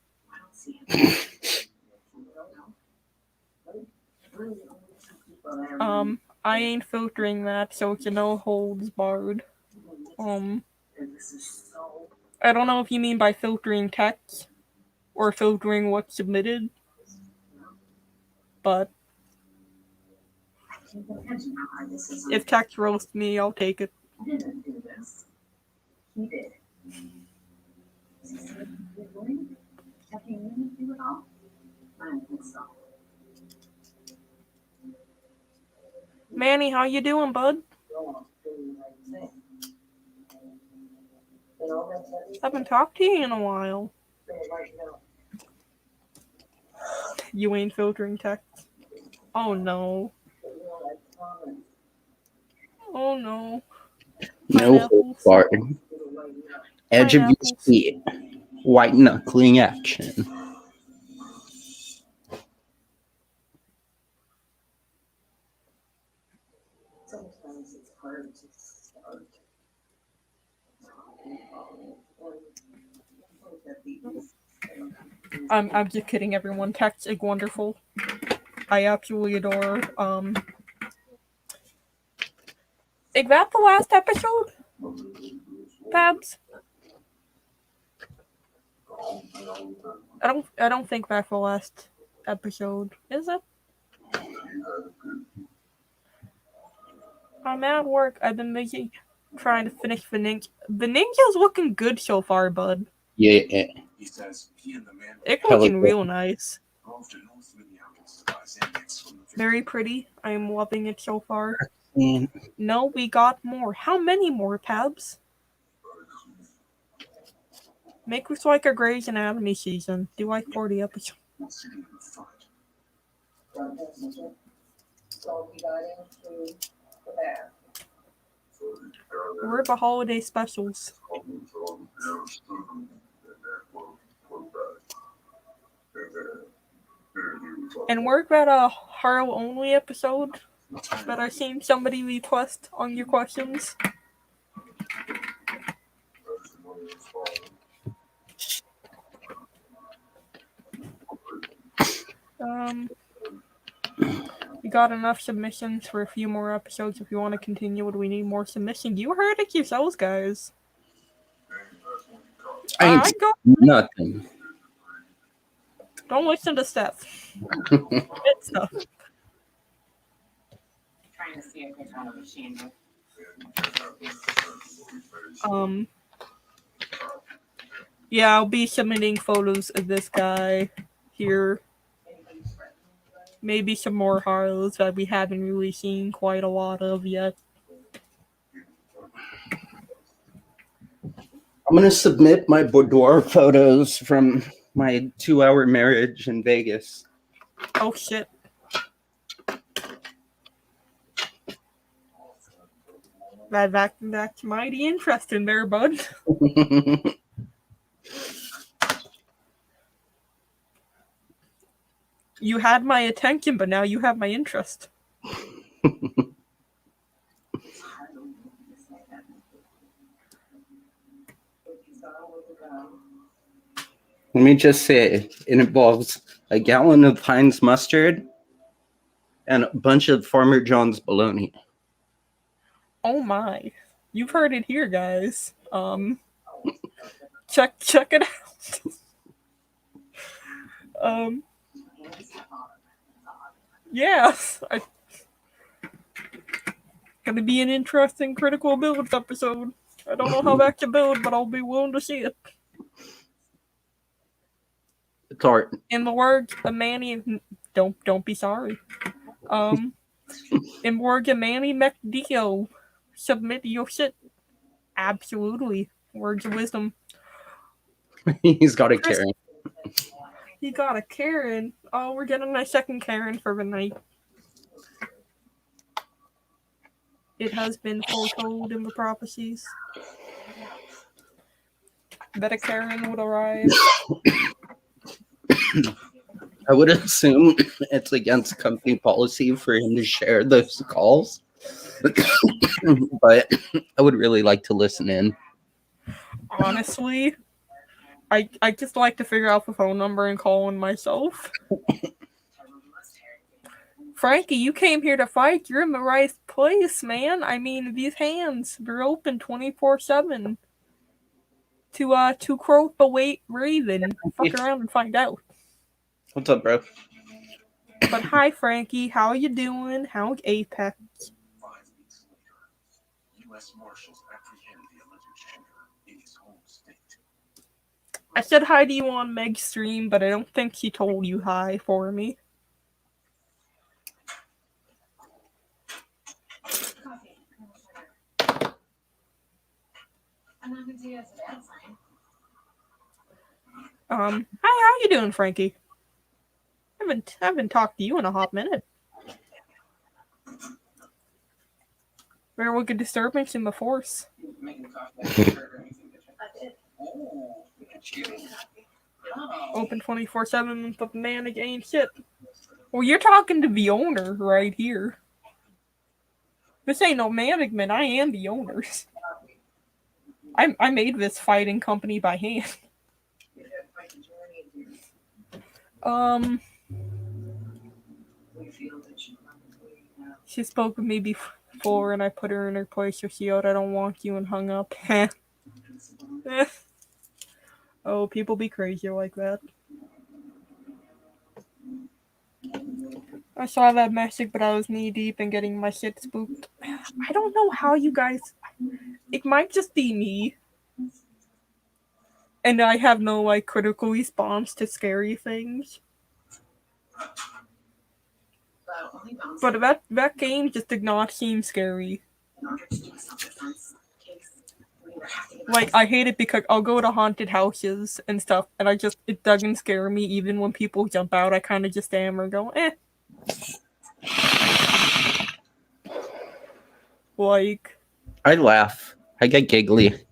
I ain't filtering that, so it's a no holds barred. I don't know if you mean by filtering text or filtering what's submitted, but if text roasts me, I'll take it. I didn't do this. He did. Checking in with you at all? I don't think so. Manny, how you doing, bud? Haven't talked to you in a while. You ain't filtering text. Oh no. Oh no. No hold barred. Edge of your seat. White knuckling action. Sometimes it's hard to start. I'm just kidding, everyone. Text is wonderful. I absolutely adore. Is that the last episode, Pabs? I don't think that's the last episode. Is it? I'm at work. I've been trying to finish the ninja. The ninja's looking good so far, bud. Yeah. He says he and the man It's Hella looking good. real nice. drove to North Minneapolis to buy Xanax from the Very pretty. I am loving it so far. And No, we got more. How many more, Pabs? Make us like a Grey's Anatomy season. Do like 40 episodes. city in front. So we got into the bath. Where are the holiday specials? And we're at a Harrow only episode that I seen somebody request on your questions. We got enough submissions for a few more episodes. If you want to continue it, we need more submissions. You heard it yourselves, guys. I ain't I go. nothing. Don't listen to Steph. It's tough. Trying to see if it's on a machine. Yeah, I'll be submitting photos of this guy here. Maybe some more Harlows that we haven't really seen quite a lot of yet. I'm gonna submit my boudoir photos from my 2-hour marriage in Vegas. Oh shit. That's mighty interesting there, bud. You had my attention, but now you have my interest. Let me just say, it involves a gallon of Heinz mustard and a bunch of Farmer John's bologna. Oh my. You've heard it here, guys. Check it out. Yeah. Gonna be an interesting critical builds episode. I don't know how that can build, but I'll be willing to see it. It's art. In the words of Manny, don't be sorry. In words of Manny McDeo, submit your shit. Absolutely. Words of wisdom. He's got a Karen. He got a Karen. Oh, we're getting my second Karen for the night. It has been foretold in the prophecies that a Karen would arrive. I would assume it's against company policy for him to share those calls, but I would really like to listen in. Honestly, I just like to figure out the phone number and call in myself. Frankie, you came here to fight. You're in the right place, man. I mean, these hands, they're open 24/7. To quote the Raven, fuck around and find out. What's up, bro? But hi, Frankie. How you doing? How's Apex? 5 weeks later, U.S. Marshals apprehended the alleged shooter in his home state. I said hi to you on Meg's stream, but I don't think she told you hi for me. I'm not gonna say that's a bad sign. Hi, how you doing, Frankie? I haven't talked to you in a hot minute. There was a disturbance in the force. Open 24/7, but man, it ain't shit. Well, you're talking to the owner right here. This ain't no management. I am the owners. I made this fighting company by hand. She spoke with me before, and I put her in her place. So she yelled, "I don't want you," and hung up. Oh, people be crazy like that. I saw that message, but I was knee deep in getting my shit spooked. I don't know how you guys. It might just be me. And I have no like critical response to scary things. But that game just did not seem scary. Like, I hate it because I'll go to haunted houses and stuff, and it doesn't scare me even when people jump out. I kind of just stand there and go, eh. Like, I laugh. I get giggly.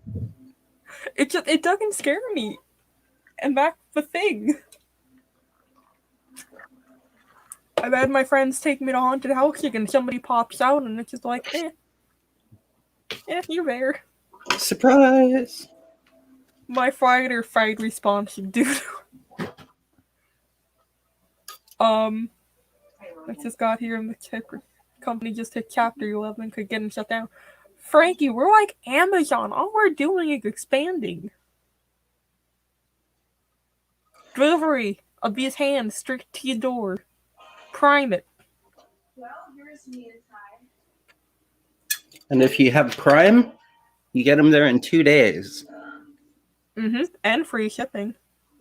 it doesn't scare me. And that's the thing. I've had my friends take me to haunted houses and somebody pops out and it's just like, eh. Yeah, you're there. Surprise! My fight response, dude. I just got here and the company just hit chapter 11, could get them shut down. Frankie, we're like Amazon. All we're doing is expanding. Delivery of these hands straight to your door. Prime it. Well, here's me and Ty. And if you have Prime, you get them there in 2 days. And free shipping.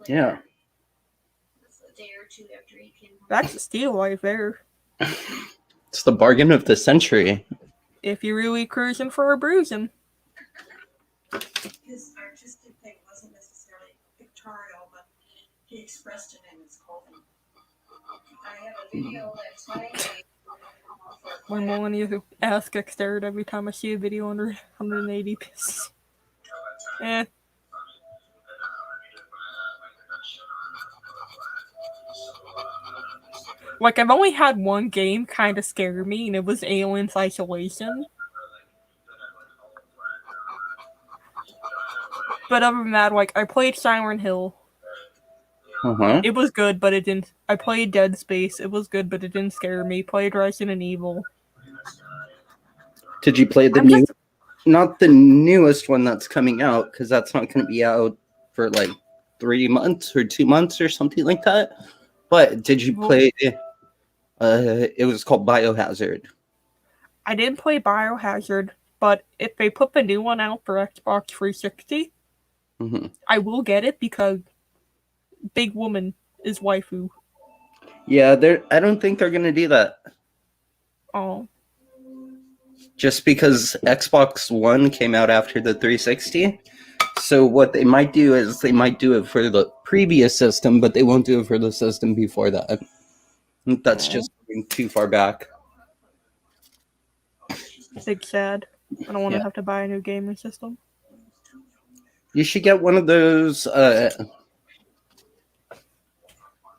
Yeah. A day or two after he came home. That's a steal right there. It's the bargain of the century. If you're really cruising for a bruising. His artistic thing wasn't necessarily pictorial, but he expressed it in his clothing. I have a video that's funny. My mom needs to ask stared every time I see a video under 180 pieces. Eh. Like, I've only had one game kind of scare me, and it was Aliens Isolation. But other than that, like, I played Silent Hill. It was good, but it didn't. I played Dead Space. It was good, but it didn't scare me. Played Resident Evil. Did you play the not the newest one that's coming out, because that's not going to be out for like 3 months or 2 months or something like that. But did you play? It was called Biohazard. I didn't play Biohazard, but if they put the new one out for Xbox 360, I will get it because Big Woman is waifu. Yeah, I don't think they're gonna do that. Oh. Just because Xbox One came out after the 360. So what they might do is they might do it for the previous system, but they won't do it for the system before that. That's just going too far back. Big sad. I don't want to have to buy a new gaming system. You should get one of those.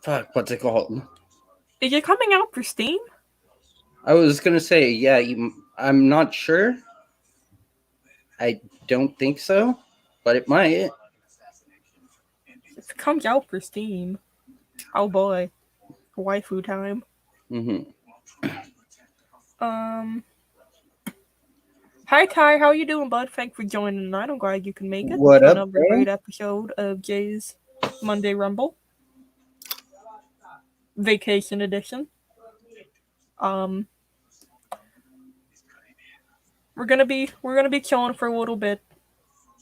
Fuck, what's it called? Is it coming out for Steam? I was gonna say, yeah. I'm not sure. I don't think so, but it might. It comes out for Steam. Oh boy, waifu time. Hi Ty, how you doing, bud? Thanks for joining tonight. I'm glad you can make it. What up, another great episode of Jay's Monday Rumble, Vacation Edition. We're gonna be chilling for a little bit,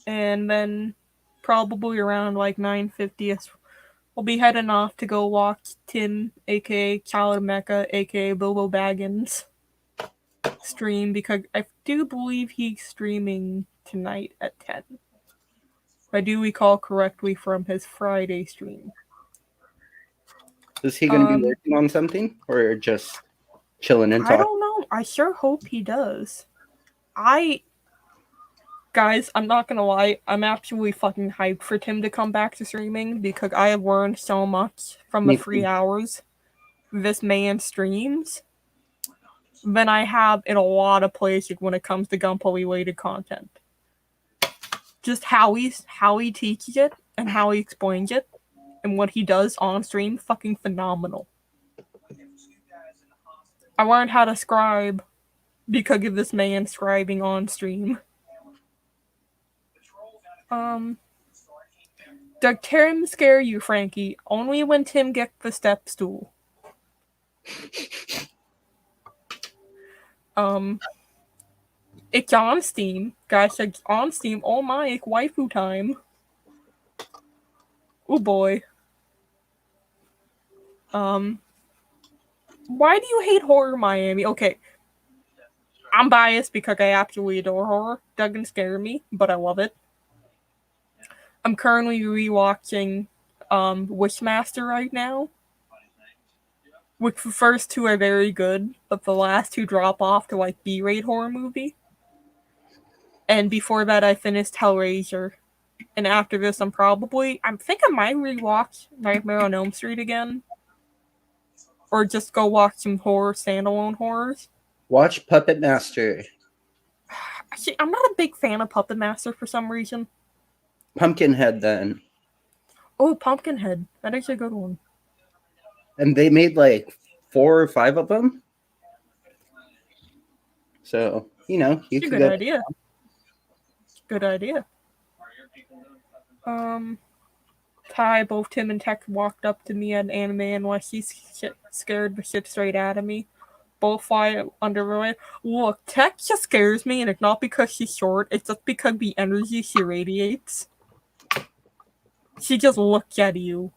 and then probably around like 9:50, we'll be heading off to go watch Tim, aka Child Mecha, aka Bobo Baggins, stream because I do believe he's streaming tonight at 10. I do recall correctly from his Friday stream. Is he going to be working on something or just chilling and talking? I don't know. I sure hope he does. Guys, I'm not gonna lie, I'm absolutely fucking hyped for Tim to come back to streaming because I have learned so much from the 3 hours this man streams than I have in a lot of places when it comes to Gunpla related content. Just how he teaches it and how he explains it and what he does on stream, fucking phenomenal. I learned how to scribe because of this man scribing on stream. Does Tim scare you, Frankie? Only when Tim gets the step stool. It's on Steam. Guys, it's on Steam. Oh my, it's waifu time. Oh boy. Why do you hate horror, Miami? Okay. I'm biased because I absolutely adore horror. Doesn't scare me, but I love it. I'm currently rewatching Wishmaster right now. Which the first two are very good, but the last two drop off to like B-rate horror movie. And before that I finished Hellraiser. And after this I think I might rewatch Nightmare on Elm Street again. Or just go watch some standalone horrors. Watch Puppet Master. Actually, I'm not a big fan of Puppet Master for some reason. Pumpkinhead then. Oh, Pumpkinhead. That is a good one. And they made like 4 or 5 of them. So, you It's a could good go. idea. Good idea. Ty, both Tim and Tech walked up to me at an anime and like he's scared the shit straight out of me. Both fly under the way. Look, Tech just scares me, and it's not because she's short, it's just because the energy she radiates. She just looks at you,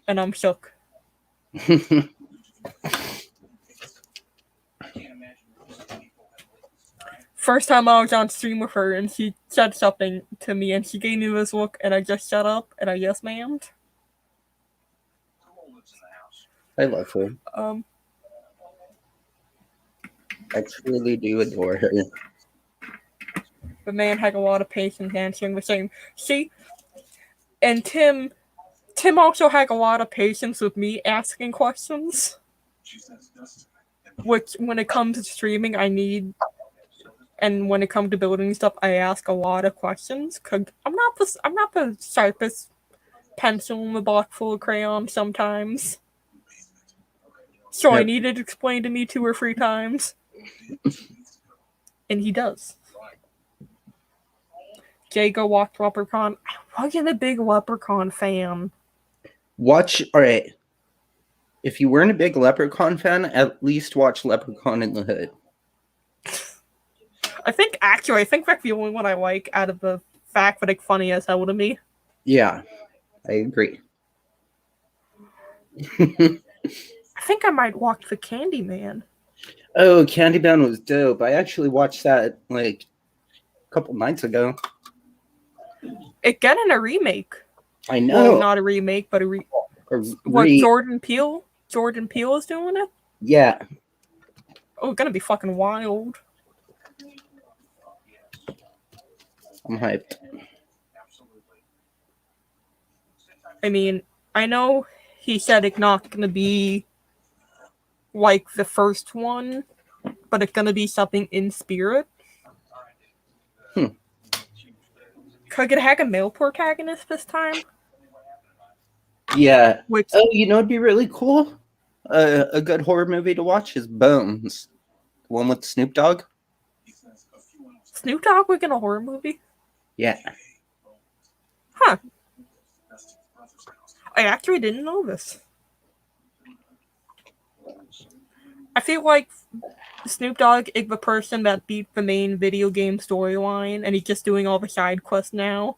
and I'm shook. First time I was on stream with her, and she said something to me, and she gave me this look, and I just shut up, and I yes ma'amed. I love her. I truly do adore her. The man had a lot of patience answering the same. See, and Tim also had a lot of patience with me asking questions. Which, when it comes to streaming, I need. And when it comes to building stuff, I ask a lot of questions. Cause I'm not the sharpest pencil in the box full of crayons sometimes. So I needed to explain to me 2 or 3 times. And he does. Jago watched Leprechaun. I wasn't a big Leprechaun fan. Alright. If you weren't a big Leprechaun fan, at least watch Leprechaun in the Hood. I think that's the only one I like out of the fact that it's funny as hell to me. Yeah, I agree. I think I might watch the Candyman. Oh, Candyman was dope. I actually watched that like a couple nights ago. It getting a remake. I know. Well, not a remake, but what, Jordan Peele? Jordan Peele is doing it? Yeah. Oh, it's gonna be fucking wild. I'm hyped. I mean, I know he said it's not gonna be like the first one, but it's gonna be something in spirit. Could it have a male protagonist this time? Yeah. Which, it'd be really cool. A good horror movie to watch is Bones. The one with Snoop Dogg. Snoop Dogg was in a horror movie? Yeah. Huh. I actually didn't know this. I feel like Snoop Dogg is the person that beat the main video game storyline, and he's just doing all the side quests now.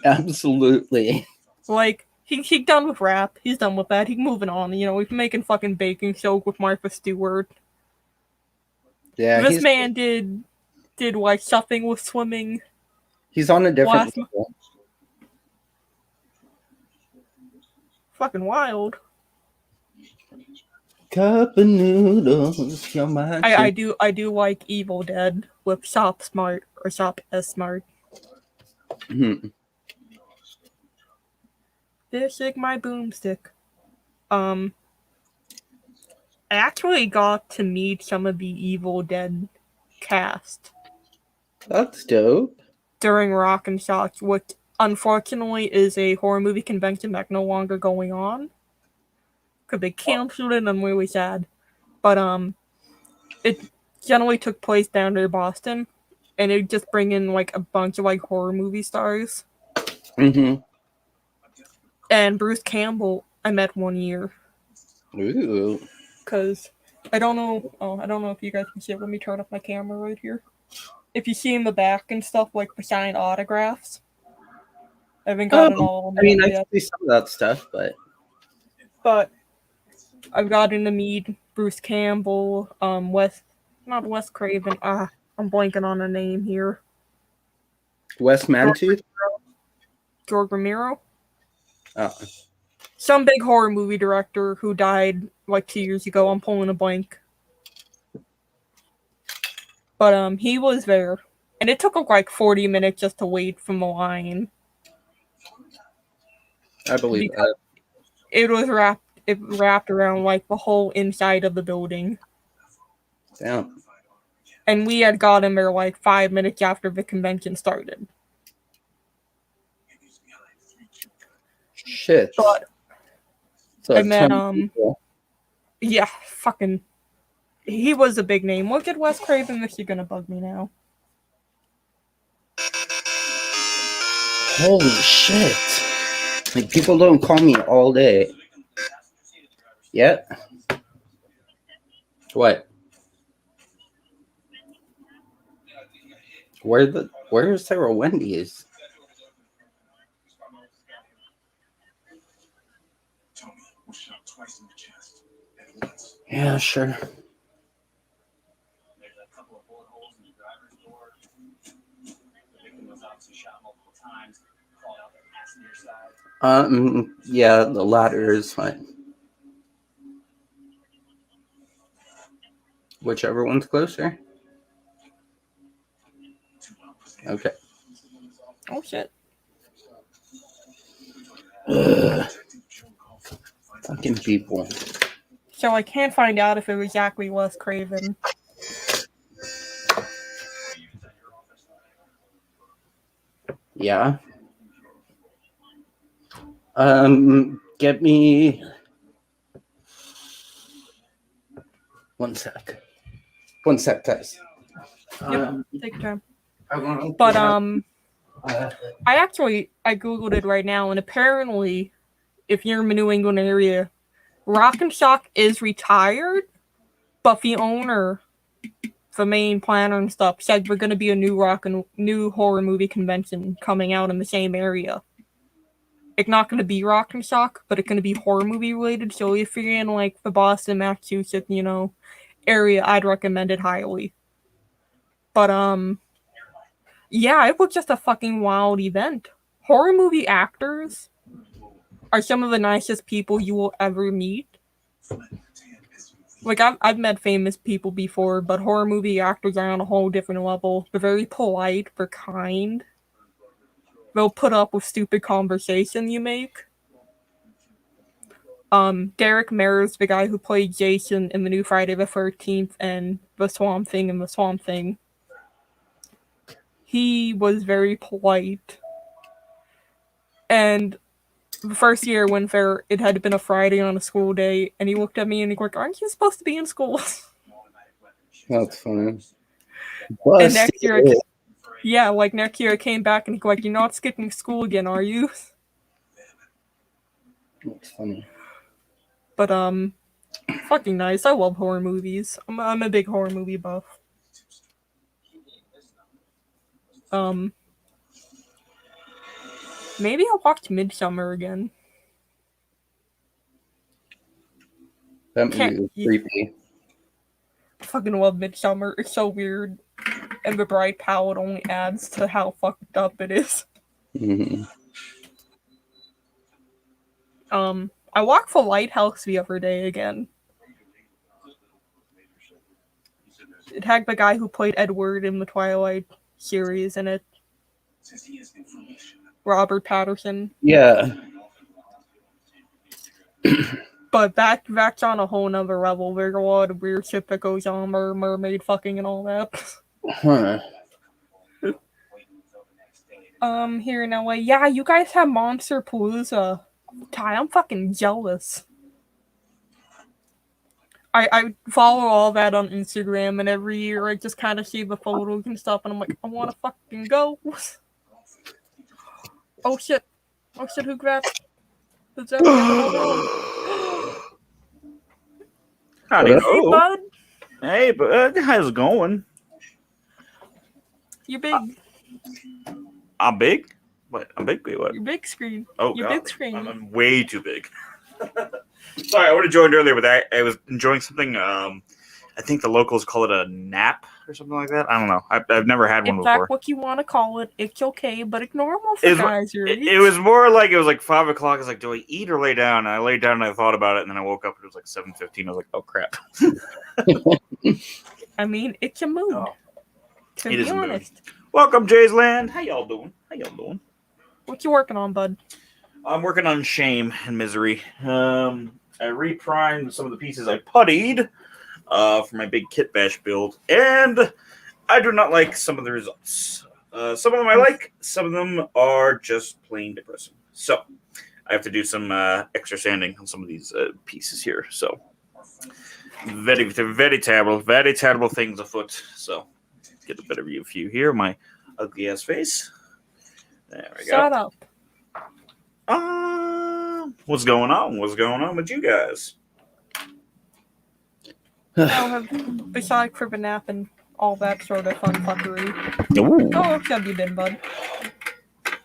Absolutely. Like, he's done with rap. He's done with that. He's moving on. He's making fucking baking shows with Martha Stewart. Yeah. This man did like something with swimming. He's on a different level. Fucking wild. Cup of noodles, you're my I do like Evil Dead with Shop Smart or Shop S Smart. This is my boomstick. I actually got to meet some of the Evil Dead cast. That's dope. During Rock and Shock, which unfortunately is a horror movie convention that's no longer going on. Because they canceled it and I'm really sad. But it generally took place down near Boston. And it just bring in like a bunch of like horror movie stars. Mm-hmm. And Bruce Campbell I met one year. Ooh. Because I don't know if you guys can see it. Let me turn up my camera right here. If you see in the back and stuff, like the signed autographs. I haven't gotten all of I mean, them I yet, see some of that stuff, but I've gotten to meet Bruce Campbell, not Wes Craven. I'm blanking on a name here. Wes Mantooth. George Romero. Oh, Some big horror movie director who died like 2 years ago. I'm pulling a blank. But he was there. And it took like 40 minutes just to wait from the line. I believe Because it wrapped around like the whole inside of the building. that. Damn. And we had gotten there like 5 minutes after the convention started. Shit. But So I met 10 people. yeah, fucking he was a big name. Look at Wes Craven if you're gonna bug me now. Holy shit. Like, people don't call me all day. Yet? What? Where's there a Wendy's? Tony was shot twice in the chest. And once. Yeah, sure. There's a couple of bullet holes in the driver's door. The victim was obviously shot multiple times. Called out the passenger side. Yeah, the latter is fine. Whichever one's closer. Okay. Oh shit. Ugh. Fucking people. So I can't find out if it was exactly Wes Craven. Yeah. Get me 1 sec. 1 sec, guys. Yep, take your time. I wanna- But I googled it right now, and apparently, if you're in the New England area, Rock and Shock is retired, but the owner, the main planner and stuff, said we're gonna be a new horror movie convention coming out in the same area. It's not gonna be Rock and Shock, but it's gonna be horror movie related. So if you're in like the Boston, Massachusetts, area, I'd recommend it highly. But yeah, it was just a fucking wild event. Horror movie actors are some of the nicest people you will ever meet. Like, I've met famous people before, but horror movie actors are on a whole different level. They're very polite, they're kind. They'll put up with stupid conversation you make. Derek Mears, the guy who played Jason in the new Friday the 13th and the Swamp Thing and the Swamp Thing, he was very polite. And the first year when it had been a Friday on a school day, and he looked at me and he was like, "Aren't you supposed to be in school?" That's funny. And next year, next year I came back and he was like, "You're not skipping school again, are you?" That's funny. But fucking nice. I love horror movies. I'm a big horror movie buff. Maybe I'll watch Midsummer again. That movie was creepy. I fucking love Midsummer. It's so weird. And the bright palette only adds to how fucked up it is. Mm-hmm. I walked the Lighthouse the other day again. It had the guy who played Edward in the Twilight series in it. Robert Patterson. Yeah. But that's on a whole nother level. There's a lot of weird shit that goes on, mermaid fucking and all that. Huh. Here in LA. Yeah, you guys have Monster Palooza. Ty, I'm fucking jealous. I follow all that on Instagram, and every year I just kind of see the photos and stuff, and I'm like, I want to fucking go. Oh shit, who grabbed? Who's that? Howdy, Hey, ho. bud. Hey, bud. How's it going? You big. I'm big. What? I'm big? Wait, what? Your big screen. Oh, Your God. big screen. I'm way too big. Sorry, I would have joined earlier, but I was enjoying something. I think the locals call it a nap or something like that. I don't know. I've never had one If before. that's what you want to call it, it's okay, but it's normal for guys your age. It was more like it was like 5 o'clock. I was like, do I eat or lay down? And I laid down and I thought about it, and then I woke up and it was like 7:15. I was like, oh crap. I mean, it's a mood. Oh. To It be is a mood. honest. Welcome, Jay's Land. How y'all doing? What you working on, bud? I'm working on shame and misery. I reprimed some of the pieces I puttied for my big kit bash build, and I do not like some of the results. Some of them I like, some of them are just plain depressing. So I have to do some extra sanding on some of these pieces here. So very terrible things afoot. So get a better view of you here, my ugly ass face. There we go. Shut up. What's going on? What's going on with you guys? Besides crib nap and all that sort of fun fuckery. Ooh. Oh, what have you been, bud? What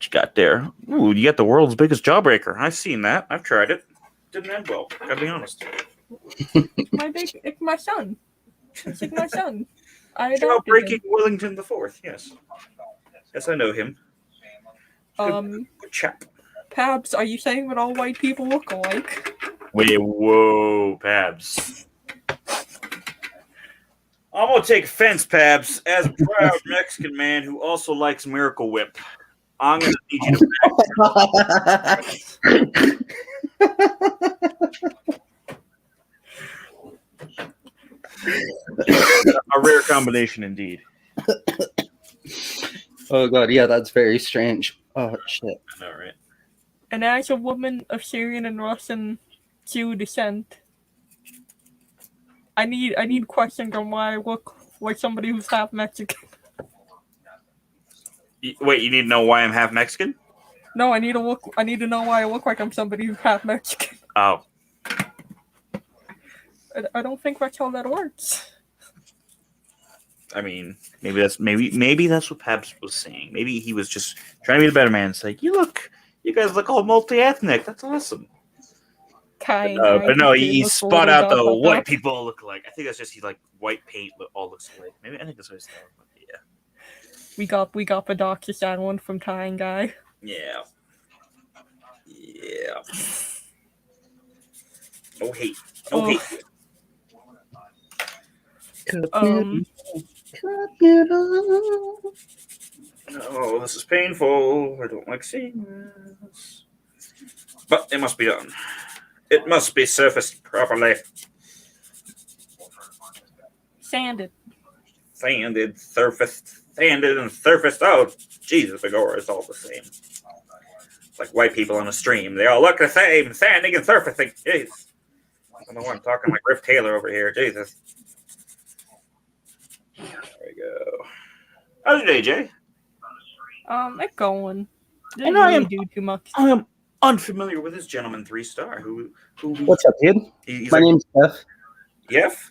you got there? Ooh, you got the world's biggest jawbreaker. I've seen that. I've tried it. Didn't end well. Gotta be honest. It's my son. It's like my son. I adopted him. Jawbreaking Wellington the Fourth. Yes. Yes, I know him. Good chap. Pabs, are you saying that all white people look alike? Wait, whoa, Pabs. I'm gonna take offense, Pabs, as a proud Mexican man who also likes Miracle Whip. I'm gonna need you to a rare combination indeed. Oh god, yeah, that's very strange. Oh shit. All right. And as a woman of Syrian and Russian Jew descent, I need questions on why I look like somebody who's half Mexican. Wait, you need to know why I'm half Mexican? No, I need to know why I look like I'm somebody who's half Mexican. Oh. I don't think that's how that works. I mean, maybe that's what Pabs was saying. Maybe he was just trying to be a better man. It's like, you guys look all multi-ethnic. That's awesome. But no, he spot out the white people all look alike. I think that's just he like white paint all looks alike. Maybe I think that's what he's talking about. Yeah. We got the Dr. Silent from Tying Guy. Yeah. Yeah. No hate. No hate. Oh, this is painful. I don't like seeing this. But it must be done. It must be surfaced properly. Sanded. Sanded, surfaced, sanded, and surfaced. Oh, Jesus, Agora, it's all the same. It's like white people on a stream. They all look the same, sanding and surfacing. Jeez. I don't know why I'm talking like Griff Taylor over here. Jesus. There we go. How's your day, Jay? It's going. And I am do too much. I am unfamiliar with this gentleman 3-star. Who? What's up, dude? My name's Steph. Jeff?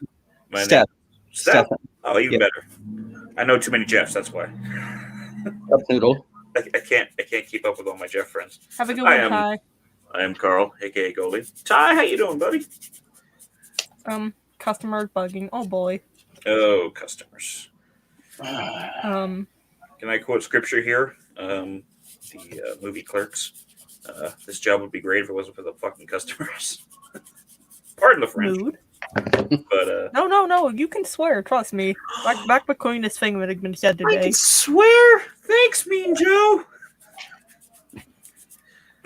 Steph. Steph? Oh, even better. I know too many Jeffs, that's why. Up noodle. I can't keep up with all my Jeff friends. Have a good one, Ty. I am Carl, aka Goldie. Ty, how you doing, buddy? Customer bugging. Oh boy. Oh, customers. Can I quote scripture here? The movie Clerks. This job would be great if it wasn't for the fucking customers. Pardon the French. Mood. But No. You can swear. Trust me. Back between this thing that had been said today. I can swear. Thanks, Mean Joe.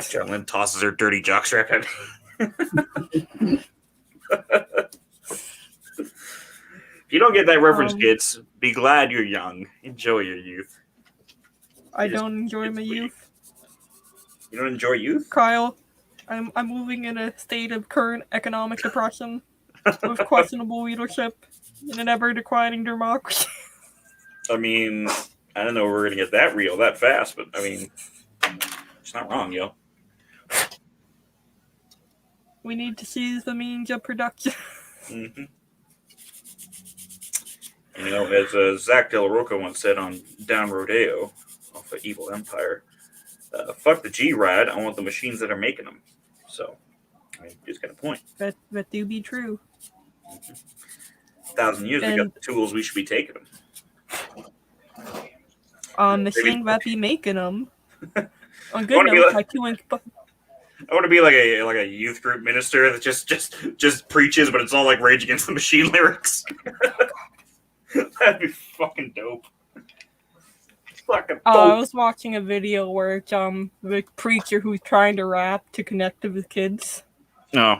Gentleman tosses her dirty jockstrap at me. If you don't get that reference, kids, be glad you're young. Enjoy your youth. I don't enjoy my youth. You don't enjoy youth? Kyle, I'm moving in a state of current economic depression with questionable leadership in an ever-declining democracy. I mean, I don't know if we're going to get that real that fast, but I mean, it's not wrong, yo. We need to seize the means of production. Mm-hmm. You know, as Zach Del Rocca once said on Down Rodeo off an evil empire. Fuck the G-Rad. I want the machines that are making them. So, I mean, just got a point. That do be true. 1,000 years, we And- got the tools. We should be taking them. Machine that be making them. On good Wanna be note, like- my 2-inch I want to be like a youth group minister that just preaches, but it's all like Rage Against the Machine lyrics. That'd be fucking dope. Fucking I dope. was watching a video where it's the preacher who's trying to rap to connect with kids, No.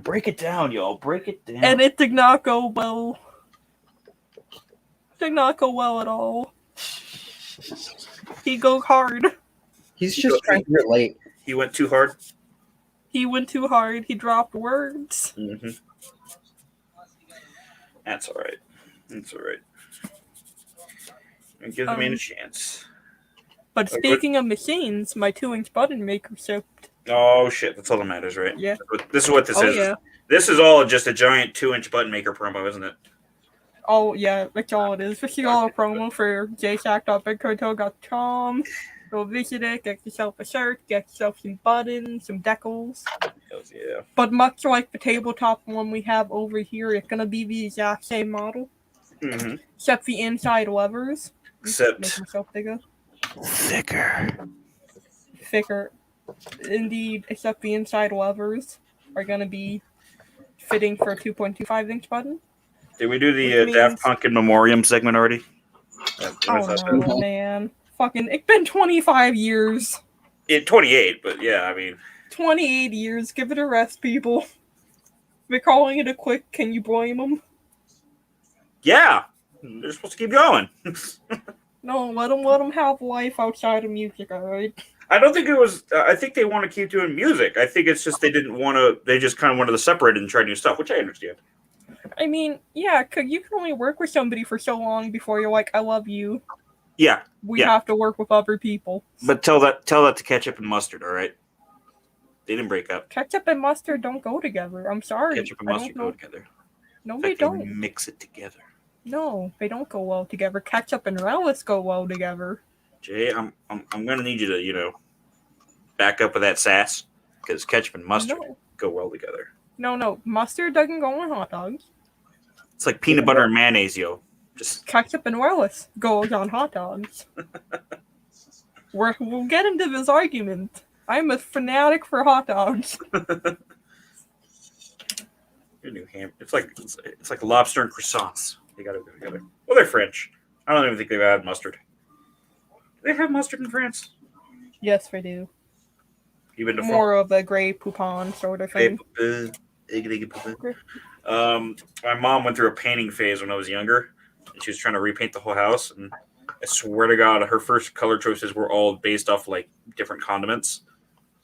Break it down, y'all. Break it down. and it did not go well. Did not go well at all. He go hard. He's just trying to relate. He went too hard. He went too hard. He dropped words. Mm-hmm. That's all right. That's all right. And give the man a chance. But Like, speaking of machines, my 2-inch button maker shipped. Oh shit! That's all that matters, right? Yeah. This is what this Oh is. yeah. This is all just a giant 2-inch button maker promo, isn't it? Oh yeah, that's all it is. This is all a promo for jshack.bigcartel.com. Go visit it, get yourself a shirt, get yourself some buttons, some decals. Hells yeah. But much like the tabletop one we have over here, it's gonna be the exact same model, Mm-hmm. except the inside levers. Make Except myself bigger, thicker. thicker. Indeed, except the inside levers are gonna be fitting for a 2.25-inch button. Did we do the Which means- Daft Punk in Memoriam segment already? Oh no, man! Fucking, it's been 25 years. 28, but yeah, I mean, 28 years. Give it a rest, people. They're calling it a quick. Can you blame them? yeah, they're supposed to keep going. No, let them have life outside of music, alright? I don't think it was. I think they want to keep doing music. I think it's just they didn't want to. They just kind of wanted to separate and try new stuff, which I understand. I mean, yeah, cause you can only work with somebody for so long before you're like, I love you. Yeah, We Yeah. have to work with other people. but tell that to Ketchup and Mustard. All right, they didn't break up. Ketchup and mustard don't go together. I'm sorry. Ketchup and I don't Mustard know. go together. No, In they fact, don't. mix it together. No, they don't go well together. Ketchup and relish go well together. Jay, I'm gonna need you to back up with that sass because ketchup and mustard No, go well together. no. Mustard doesn't go on hot dogs. It's like peanut butter and mayonnaise, yo. Just Ketchup and relish goes on hot dogs. We'll get into this argument. I'm a fanatic for hot dogs. your new ham. It's like lobster and croissants. They gotta go together. Well, they're French. I don't even think they've had mustard. Do they have mustard in France? Yes, they do. You been to More of a Grey Poupon sort of thing. My mom went through a painting phase when I was younger, and she was trying to repaint the whole house. And I swear to God, her first color choices were all based off like different condiments.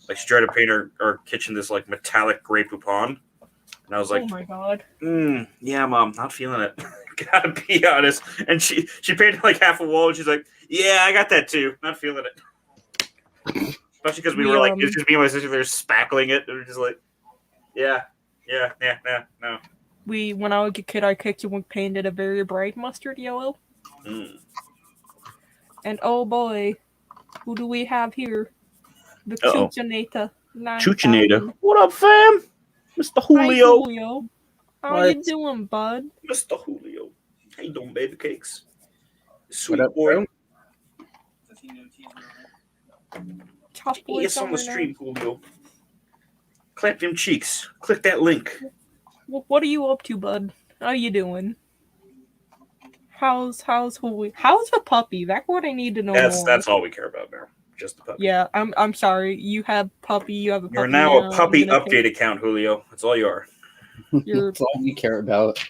Like she tried to paint our kitchen this like metallic Grey Poupon, and I was like, Oh my god. yeah, Mom, not feeling it. Gotta be honest. And she painted like half a wall, and she's like, yeah, I got that too. Not feeling it. Especially because we were like, it's just me and my sister, they were spackling it. And we were just like, yeah, no. When I was a kid, our kitchen was painted a very bright mustard yellow. And oh boy, who do we have here? The Uh-oh. Chuchineta. Chuchineta. What up, fam? Mr. Julio. Julio. How What? you doing, bud? Mr. Julio. How you doing, baby cakes? Sweet What up, boy. bro? Top boy Yes, on the summer stream, Julio. Clap them cheeks. Click that link. now. What are you up to, bud? How you doing? How's Julio? How's the puppy? That's what I need to know more. That's all we care about now. Just the puppy. Yeah, I'm sorry. You have puppy. You have a puppy. You're now a puppy you're gonna update account, Julio. That's all you are. You're That's all we care about.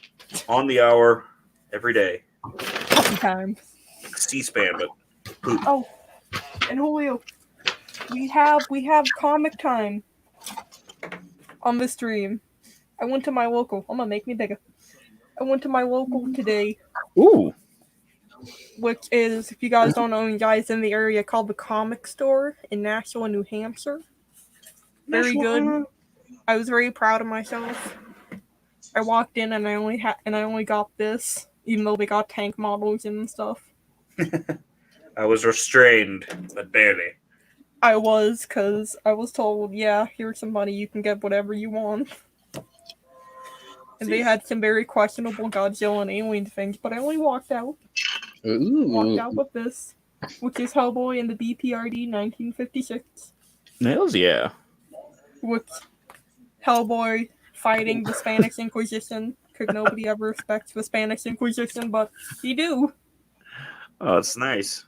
On the hour, every day. puppy time. C-SPAN, but poop. Oh, and Julio, we have comic time on the stream. I went to my local. I'm gonna make me bigger. I went to my local today, Ooh. which is, if you guys don't know, you guys in the area, called the Comic Store in Nashua, New Hampshire. Very good. I was very proud of myself. I walked in and I only got this, even though they got tank models and stuff. I was restrained, but barely. I was, because I was told, yeah, here's some money, you can get whatever you want. And they had some very questionable Godzilla and Alien things, but I only walked out. Walked out Ooh. with this, which is Hellboy in the BPRD 1956. Hells yeah. With Hellboy fighting the Spanish Inquisition, because nobody ever respects the Spanish Inquisition, but he do. Oh, it's nice.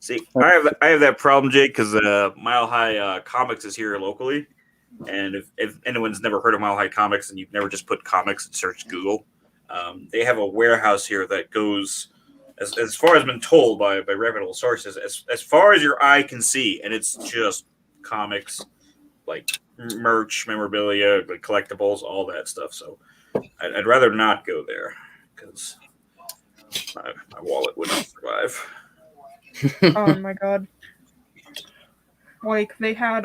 See, I have that problem, Jake, because Mile High Comics is here locally, and if anyone's never heard of Mile High Comics and you've never just put comics and searched Google, they have a warehouse here that goes as far as been told by reputable sources, as far as your eye can see, and it's just comics, like merch, memorabilia, like collectibles, all that stuff. So I'd rather not go there because my wallet wouldn't survive. Oh my god. Like, they had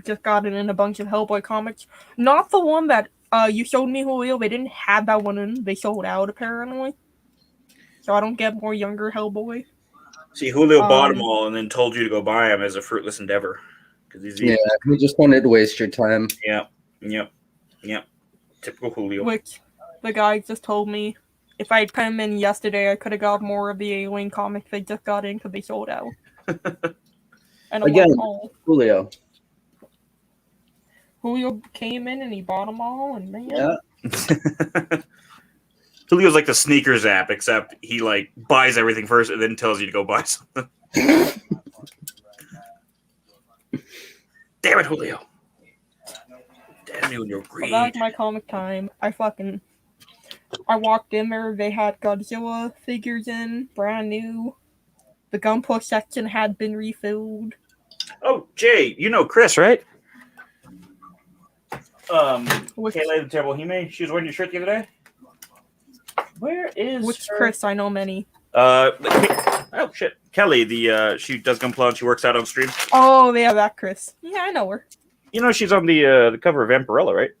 just gotten in a bunch of Hellboy comics. Not the one that you showed me, Julio. They didn't have that one in. They sold out, apparently. So I don't get more younger Hellboy. See, Julio bought them all and then told you to go buy them as a fruitless endeavor. Yeah, he just wanted to waste your time. Yep. Typical Julio. Which the guy just told me if I'd come in yesterday, I could have got more of the Alien comics they just got in because they sold out. And Again, Julio came in and he bought them all, and man. Yeah. Julio's like the sneakers app, except he like buys everything first and then tells you to go buy something. Damn it, Julio. Damn you and your greed. Well, that was my comic time. I walked in there, they had Godzilla figures in, brand new. The Gunpla section had been refilled. Oh, Jay, you know Chris, right? Kayla the Terrible Hime. She was wearing your shirt the other day. Where is Which her? Chris? I know many. Oh shit, Kelly. She does Gunpla and she works out on stream. Oh, yeah, that Chris. Yeah, I know her. You know she's on the cover of Vampirella, right?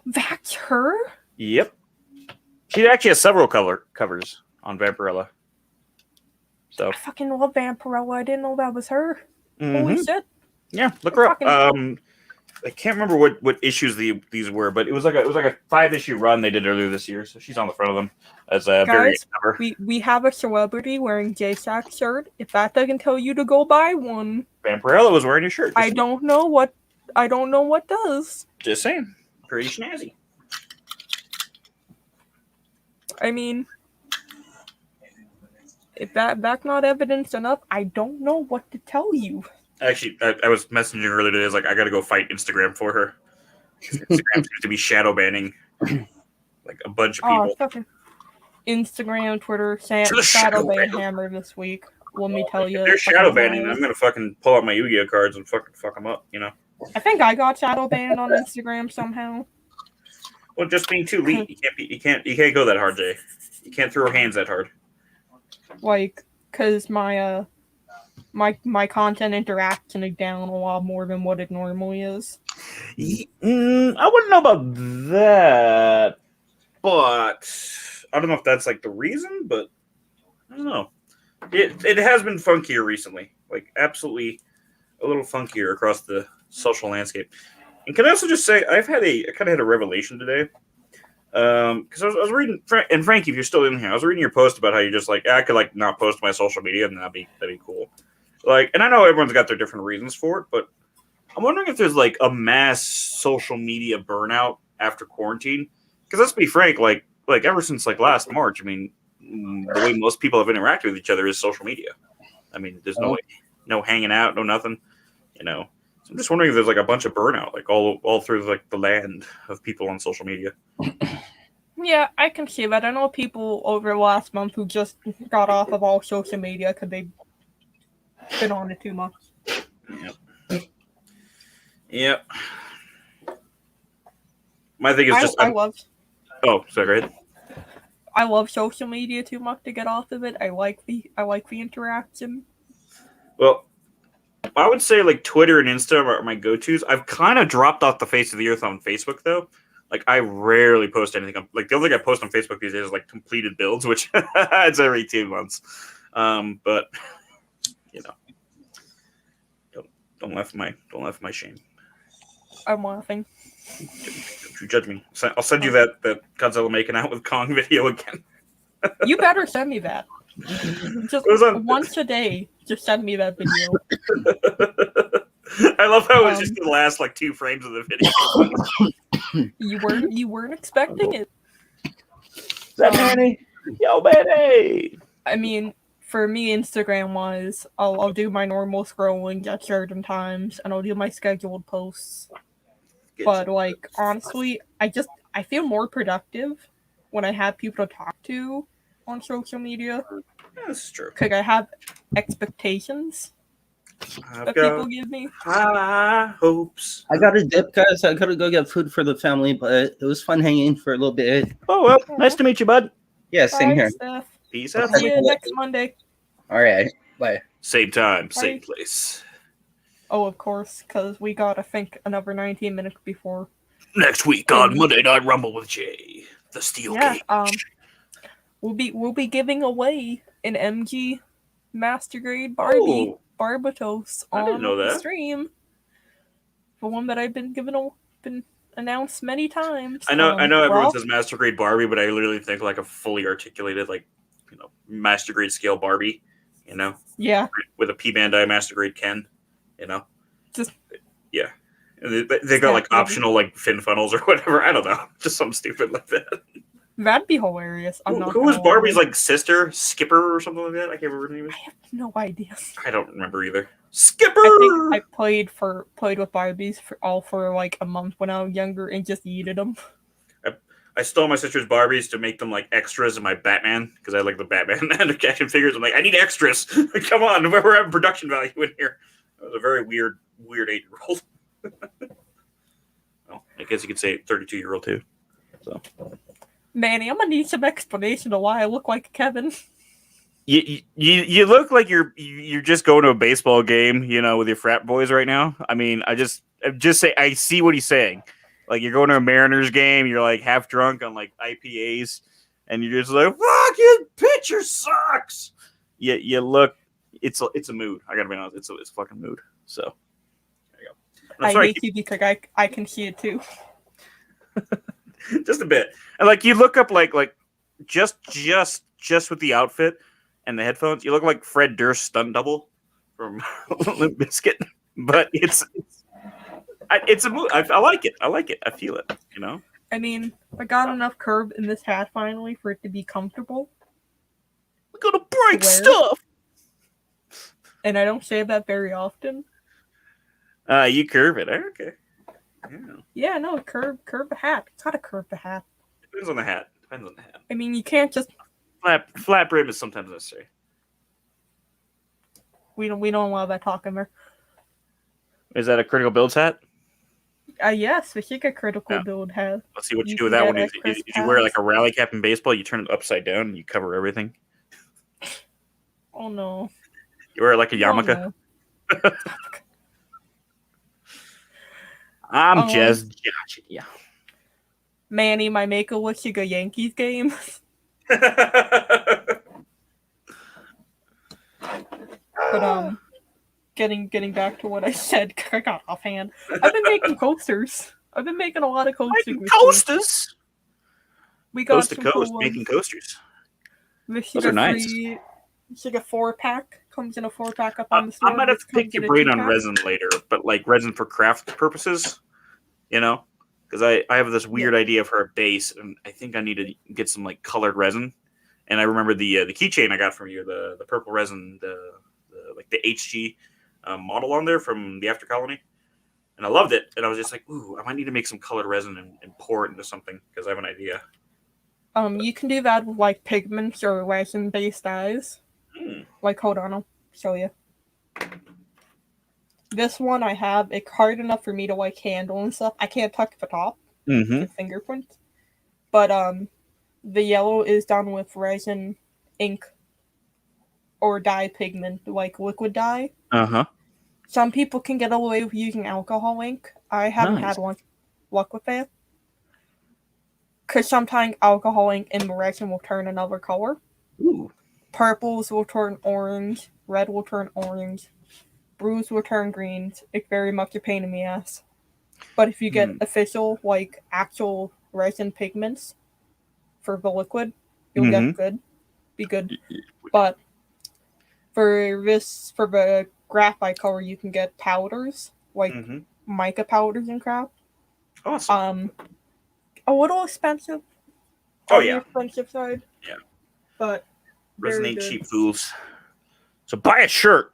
That's her? Yep. She actually has several covers on Vampirella. So I fucking love Vampirella. I didn't know that was her. mm-hmm. Holy shit. Yeah, look her up. I can't remember what issues these were, but it was like a 5-issue run they did earlier this year. So she's on the front of them as a variant cover. We have a celebrity wearing J-Sack's shirt. If that doesn't tell you to go buy one, Vampirella was wearing your shirt. I don't know what does. Just saying, pretty snazzy. I mean, if that's not evidence enough, I don't know what to tell you. Actually, I was messaging earlier today. I was like, I got to go fight Instagram for her. Instagram seems to be shadow banning like a bunch of people. Oh, fucking Instagram, Twitter, shadow ban hammer this week. Let me tell you. If they're shadow banning, I'm gonna fucking pull out my Yu-Gi-Oh cards and fuck them up. You know. I think I got shadow banned on Instagram somehow. Well, just being too elite, you can't go that hard, Jay. You can't throw hands that hard. Like, cause my content interaction is down a lot more than what it normally is. I wouldn't know about that, but I don't know if that's like the reason. But I don't know. It has been funkier recently, like absolutely a little funkier across the social landscape. And can I also just say I kind of had a revelation today. Because I was reading, and Frankie, if you're still in here, I was reading your post about how you're just like, I could like not post my social media and that'd be cool. Like, and I know everyone's got their different reasons for it, but I'm wondering if there's like a mass social media burnout after quarantine. Because let's be frank, like ever since like last March, I mean, the way most people have interacted with each other is social media. I mean, there's no hanging out, no nothing, you know. So I'm just wondering if there's like a bunch of burnout, like all through like the land of people on social media. Yeah, I can see that. I know people over the last month who just got off of all social media because they've been on it too much. Yep. My thing is just I love. Oh, sorry. Go ahead. I love social media too much to get off of it. I like the interaction. Well, I would say like Twitter and Insta are my go-tos. I've kind of dropped off the face of the earth on Facebook though. Like I rarely post anything. Like the only thing I post on Facebook these days is like completed builds, which it's every 2 months. But don't laugh at my shame. I'm laughing. Don't you judge me. I'll send you that Godzilla making out with Kong video again. You better send me that. Just once a day, just send me that video. I love how it's just the last 2 frames of the video. You weren't expecting it. That Manny? Yo, Manny! I mean, for me, Instagram-wise, I'll do my normal scrolling at certain times, and I'll do my scheduled posts. But honestly, I feel more productive when I have people to talk to on social media. Yeah, this is true. Because I have expectations that people give me. High hopes. I got a dip, guys. I gotta go get food for the family, but it was fun hanging for a little bit. Oh, well, nice to meet you, bud. Yeah, same Bye, here. Steph. Peace out. See you next Monday. All right, bye. Same time, Bye. same place. Oh, of course, because we got, I think, another 19 minutes before. Next week on Monday Night Rumble with Jay, the Steel Cage. We'll be giving away an MG Master Grade Barbie Barbatos I didn't know on the that. stream. The one that I've been announced many times. I know everyone says Master Grade Barbie, but I literally think a fully articulated, Master Grade scale Barbie, Yeah. with a P Bandai Master Grade Ken, Just yeah. And they got optional fin funnels or whatever. I don't know, just something stupid like that. That'd be hilarious. Who was Barbie's sister, Skipper or something like that? I can't remember her name. I have no idea. I don't remember either. Skipper. I think I played with Barbies for a month when I was younger and just yeeted them. I stole my sister's Barbies to make them extras in my Batman because I like the Batman and action figures. I'm like, I need extras. Come on, we're having production value in here. It was a very weird 8-year-old. Well, I guess you could say 32-year-old too. So, Manny, I'm gonna need some explanation of why I look like Kevin. You look like you're just going to a baseball game, with your frat boys right now. I mean, I just say I see what he's saying. You're going to a Mariners game, you're half drunk on IPAs, and you're just like, "Fuck, your pitcher sucks." You look. It's a mood. I gotta be honest. It's a fucking mood. So there you go. I hate you because I can see it too. Just a bit, and you look up just with the outfit and the headphones, you look like Fred Durst's stunt double from Limp Bizkit. But it's a mood. I like it. I feel it. I mean, I got enough curve in this hat finally for it to be comfortable. We're gonna break stuff. And I don't say that very often. You curve it. Okay. Yeah, no, curve the hat. Gotta curve the hat. Depends on the hat. I mean, you can't just flat brim is sometimes necessary. We don't allow that talk in there. Is that a critical builds hat? Yes, we should get critical build hat. Let's see what you do with that one. Is you wear a rally cap in baseball, you turn it upside down and you cover everything. Oh no. You wear a yarmulke. Oh, no. I'm just judging you. Manny, my Make-A-Wish a Yankees game. But getting back to what I said, I got offhand. I've been making coasters. I've been making a lot of coasters. Coasters. We got coast to coast making coasters. Those are nice. It's a 4-pack. Comes in a 4-pack up on the store. I might have to pick your brain on resin later, but resin for craft purposes, because I have this weird idea for a base, and I think I need to get some colored resin. And I remember the keychain I got from you, the purple resin, the HG model on there from the After Colony, and I loved it. And I was just like, ooh, I might need to make some colored resin and pour it into something because I have an idea. You can do that with pigments or resin-based dyes. Hold on, I'll show you. This one I have, it's hard enough for me to handle and stuff. I can't touch the top, the fingerprint. But the yellow is done with resin, ink, or dye pigment, liquid dye. Some people can get away with using alcohol ink. I haven't had luck with that. Because sometimes alcohol ink and resin will turn another color. Ooh. purples will turn orange, red will turn orange, blues will turn green. It's very much a pain in the ass. But if you get official, like, actual resin pigments for the liquid, you'll get good. Be good. But for the graphite color, you can get powders, like mica powders and crap. Awesome. A little expensive. On the expensive side. Yeah. But Resin ain't cheap, fools. So buy a shirt.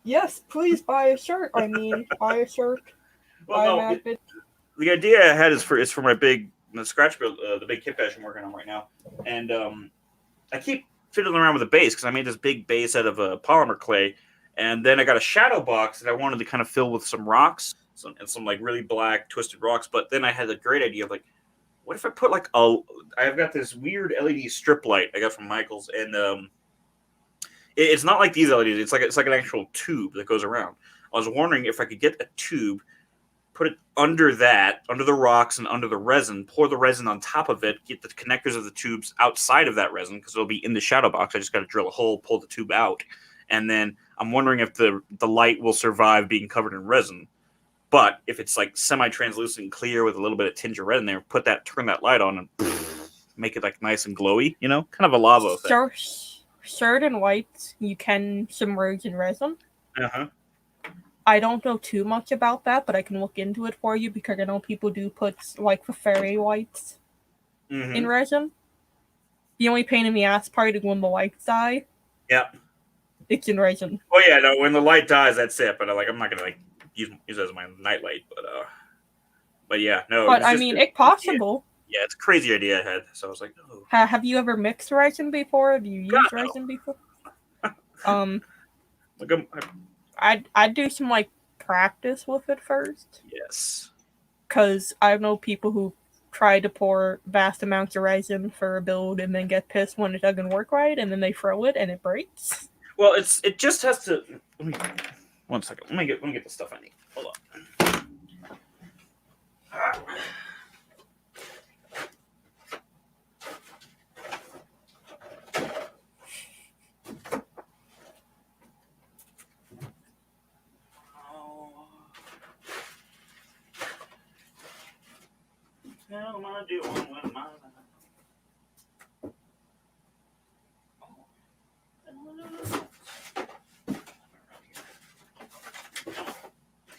Yes, please buy a shirt. I mean, buy a shirt. Well, the idea I had is for my big scratch build, the big kit bash I'm working on right now, and I keep fiddling around with the base because I made this big base out of polymer clay, and then I got a shadow box that I wanted to kind of fill with some rocks, some like really black twisted rocks. But then I had a great idea of like, what if I put like I've got this weird LED strip light I got from Michaels, and it's not like these LEDs. It's like an actual tube that goes around. I was wondering if I could get a tube, put it under the rocks and under the resin, pour the resin on top of it, get the connectors of the tubes outside of that resin because it'll be in the shadow box. I just got to drill a hole, pull the tube out, and then I'm wondering if the light will survive being covered in resin. But if it's like semi-translucent and clear with a little bit of tinge of red in there, turn that light on and make it like nice and glowy, kind of a lava thing. Shirt and white, you can submerge in resin. I don't know too much about that, but I can look into it for you because I know people do put like the fairy whites in resin. The only pain in the ass part is when the lights die. Yeah. It's in resin. Oh yeah, no, when the light dies, that's it. But I'm not gonna use it as my night light. But yeah, no. But I mean, it's possible. Yeah, it's a crazy idea I had. So I was like, oh. Have you ever mixed resin before? Have you used resin before? I'd do some like practice with it first. Yes. Because I know people who try to pour vast amounts of resin for a build and then get pissed when it doesn't work right, and then they throw it and it breaks. Well, it just has to. One second. Let me get the stuff I need. Hold on. How am I doing with my life?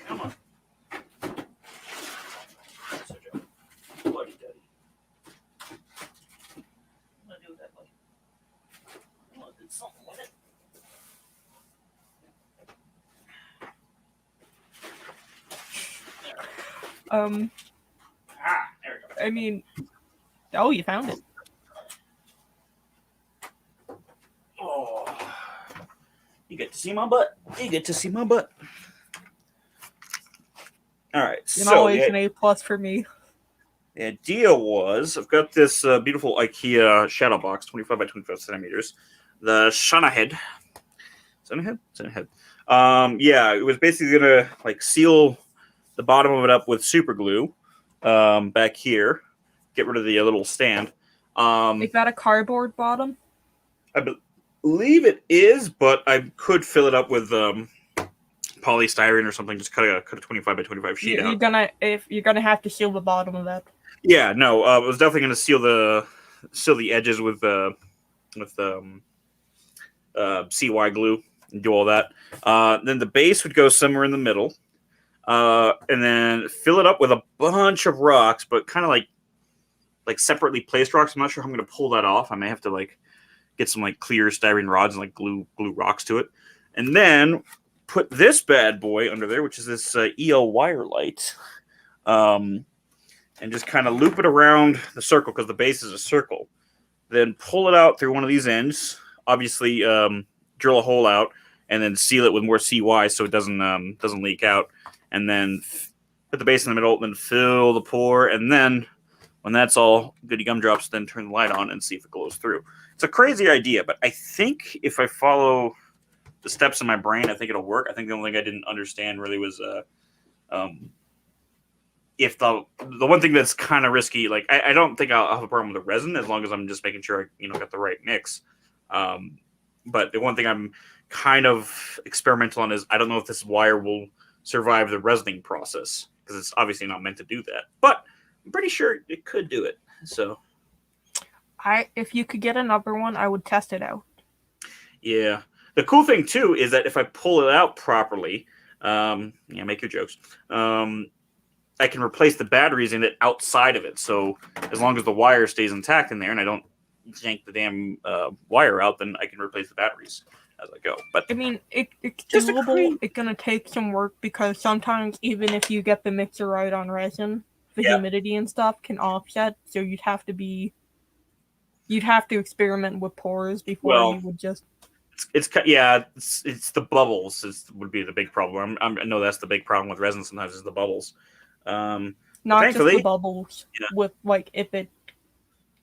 Come on. Bloody daddy. I'm gonna do that, buddy. I'm gonna do something with it. There we go. I mean, oh, you found it. Oh, you get to see my butt. All right, It's always an A+ for me. The idea was I've got this beautiful IKEA shadow box, 25 by 25 centimeters. The shenanigans. Yeah, it was basically gonna like seal the bottom of it up with super glue back here. Get rid of the little stand. Is that a cardboard bottom? I believe it is, but I could fill it up with polystyrene or something. Just cut a 25 by 25 sheet out. You're gonna have to seal the bottom of that. Yeah, no, I was definitely gonna seal the edges with CY glue and do all that. Then the base would go somewhere in the middle, and then fill it up with a bunch of rocks, but kind of like separately placed rocks. I'm not sure how I'm gonna pull that off. I may have to like get some like clear styrene rods and like glue rocks to it, and then put this bad boy under there, which is this EL wire light, and just kind of loop it around the circle because the base is a circle. Then pull it out through one of these ends. Obviously, drill a hole out and then seal it with more CY so it doesn't leak out. And then put the base in the middle, then fill the pour, and then when that's all goody gumdrops, then turn the light on and see if it glows through. It's a crazy idea, but I think if I follow the steps in my brain, I think it'll work. I think the only thing I didn't understand really was if the one thing that's kind of risky, like I don't think I'll have a problem with the resin as long as I'm just making sure I got the right mix. But the one thing I'm kind of experimental on is I don't know if this wire will survive the resining process because it's obviously not meant to do that. But I'm pretty sure it could do it. So If you could get another one, I would test it out. yeah. The cool thing too is that if I pull it out properly, make your jokes. I can replace the batteries in it outside of it. So as long as the wire stays intact in there and I don't yank the damn wire out, then I can replace the batteries as I go. But I mean, it's Just a doable. It's gonna take some work because sometimes even if you get the mixer right on resin, the humidity and stuff can offset. So you'd have to experiment with pores before you would just. It's the bubbles would be the big problem. I know that's the big problem with resin sometimes is the bubbles. Not just the bubbles. Yeah. With like if it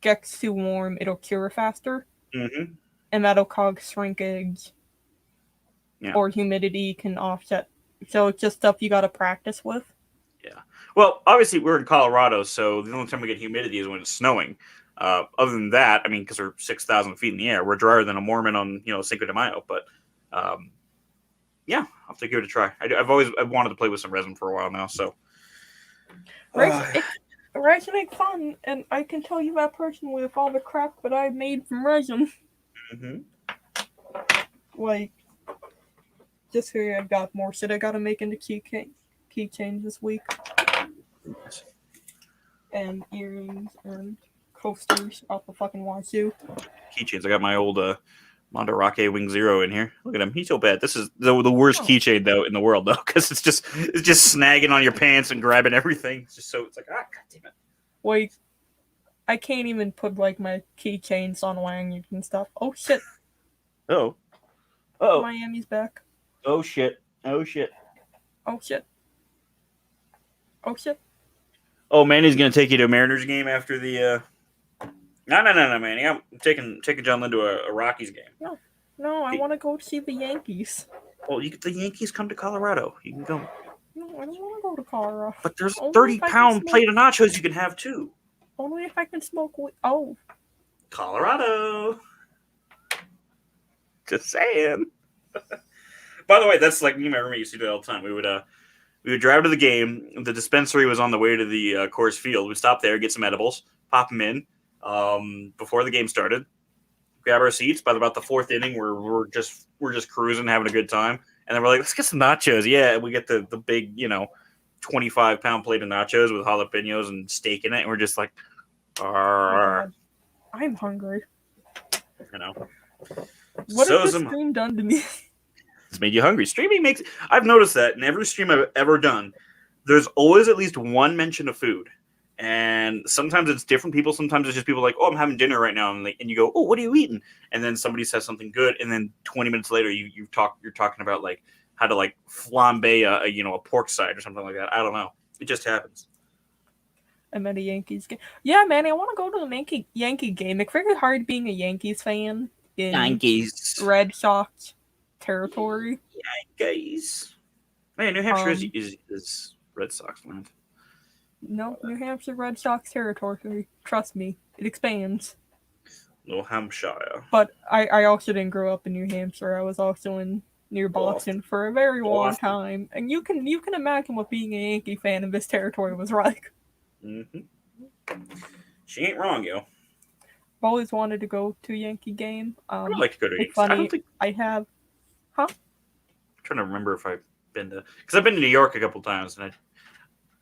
gets too warm, it'll cure faster, and that'll cause shrinkage. Yeah. Or humidity can offset. So it's just stuff you got to practice with. Yeah. Well, obviously we're in Colorado, so the only time we get humidity is when it's snowing. Other than that, I mean, because we're 6,000 feet in the air, we're drier than a Mormon on Cinco de Mayo. But yeah, I'll have to give it a try. I've wanted to play with some resin for a while now. So resin ain't fun, and I can tell you that personally with all the crap that I made from resin. Like, just here I've got more shit I gotta make into keychains this week, and earrings and coasters out the fucking wazoo. Keychains. I got my old Monterake Wing Zero in here. Look at him. He's so bad. This is the worst keychain though in the world though, because it's just snagging on your pants and grabbing everything. It's like god damn it. Like, I can't even put like my keychains on lanyards and stuff. Oh shit. Oh. Miami's back. Oh shit. Oh shit. Oh, Manny's gonna take you to a Mariners game after the. No, Manny. I'm taking John Lynn to a Rockies game. No, I want to go see the Yankees. Well, the Yankees come to Colorado. You can go. No, I don't want to go to Colorado. But there's 30-pound plate of nachos you can have too. Only if I can smoke weed. Oh. Colorado. Just saying. By the way, that's like me and my roommate used to do it all the time. We would drive to the game. The dispensary was on the way to the Coors Field. We'd stop there, get some edibles, pop them in before the game started. Grab our seats. By about the fourth inning, we're just cruising, having a good time. And then we're like, let's get some nachos. Yeah, we get the big 25-pound plate of nachos with jalapenos and steak in it, and we're just like, I'm hungry. What So has this stream done to me? It's made you hungry. Streaming I've noticed that in every stream I've ever done, there's always at least one mention of food. And sometimes it's different people. Sometimes it's just people like, oh, I'm having dinner right now. And you go, oh, what are you eating? And then somebody says something good. And then 20 minutes later, you're talking about like how to like flambe a pork side or something like that. I don't know. It just happens. I'm at a Yankees game. Yeah, man, I want to go to a Yankee game. It's very hard being a Yankees fan in Yankees. Red Sox territory. Yankees. Man, New Hampshire is Red Sox land. No, New Hampshire Red Sox territory. Trust me, it expands. New Hampshire. But I also didn't grow up in New Hampshire. I was also near Boston for a very long time. And you can imagine what being a Yankee fan in this territory was like. She ain't wrong, yo. I've always wanted to go to a Yankee game. I would like to go to a Yankee game. I don't think I have. Huh? I'm trying to remember if I've been to, because I've been to New York a couple times, and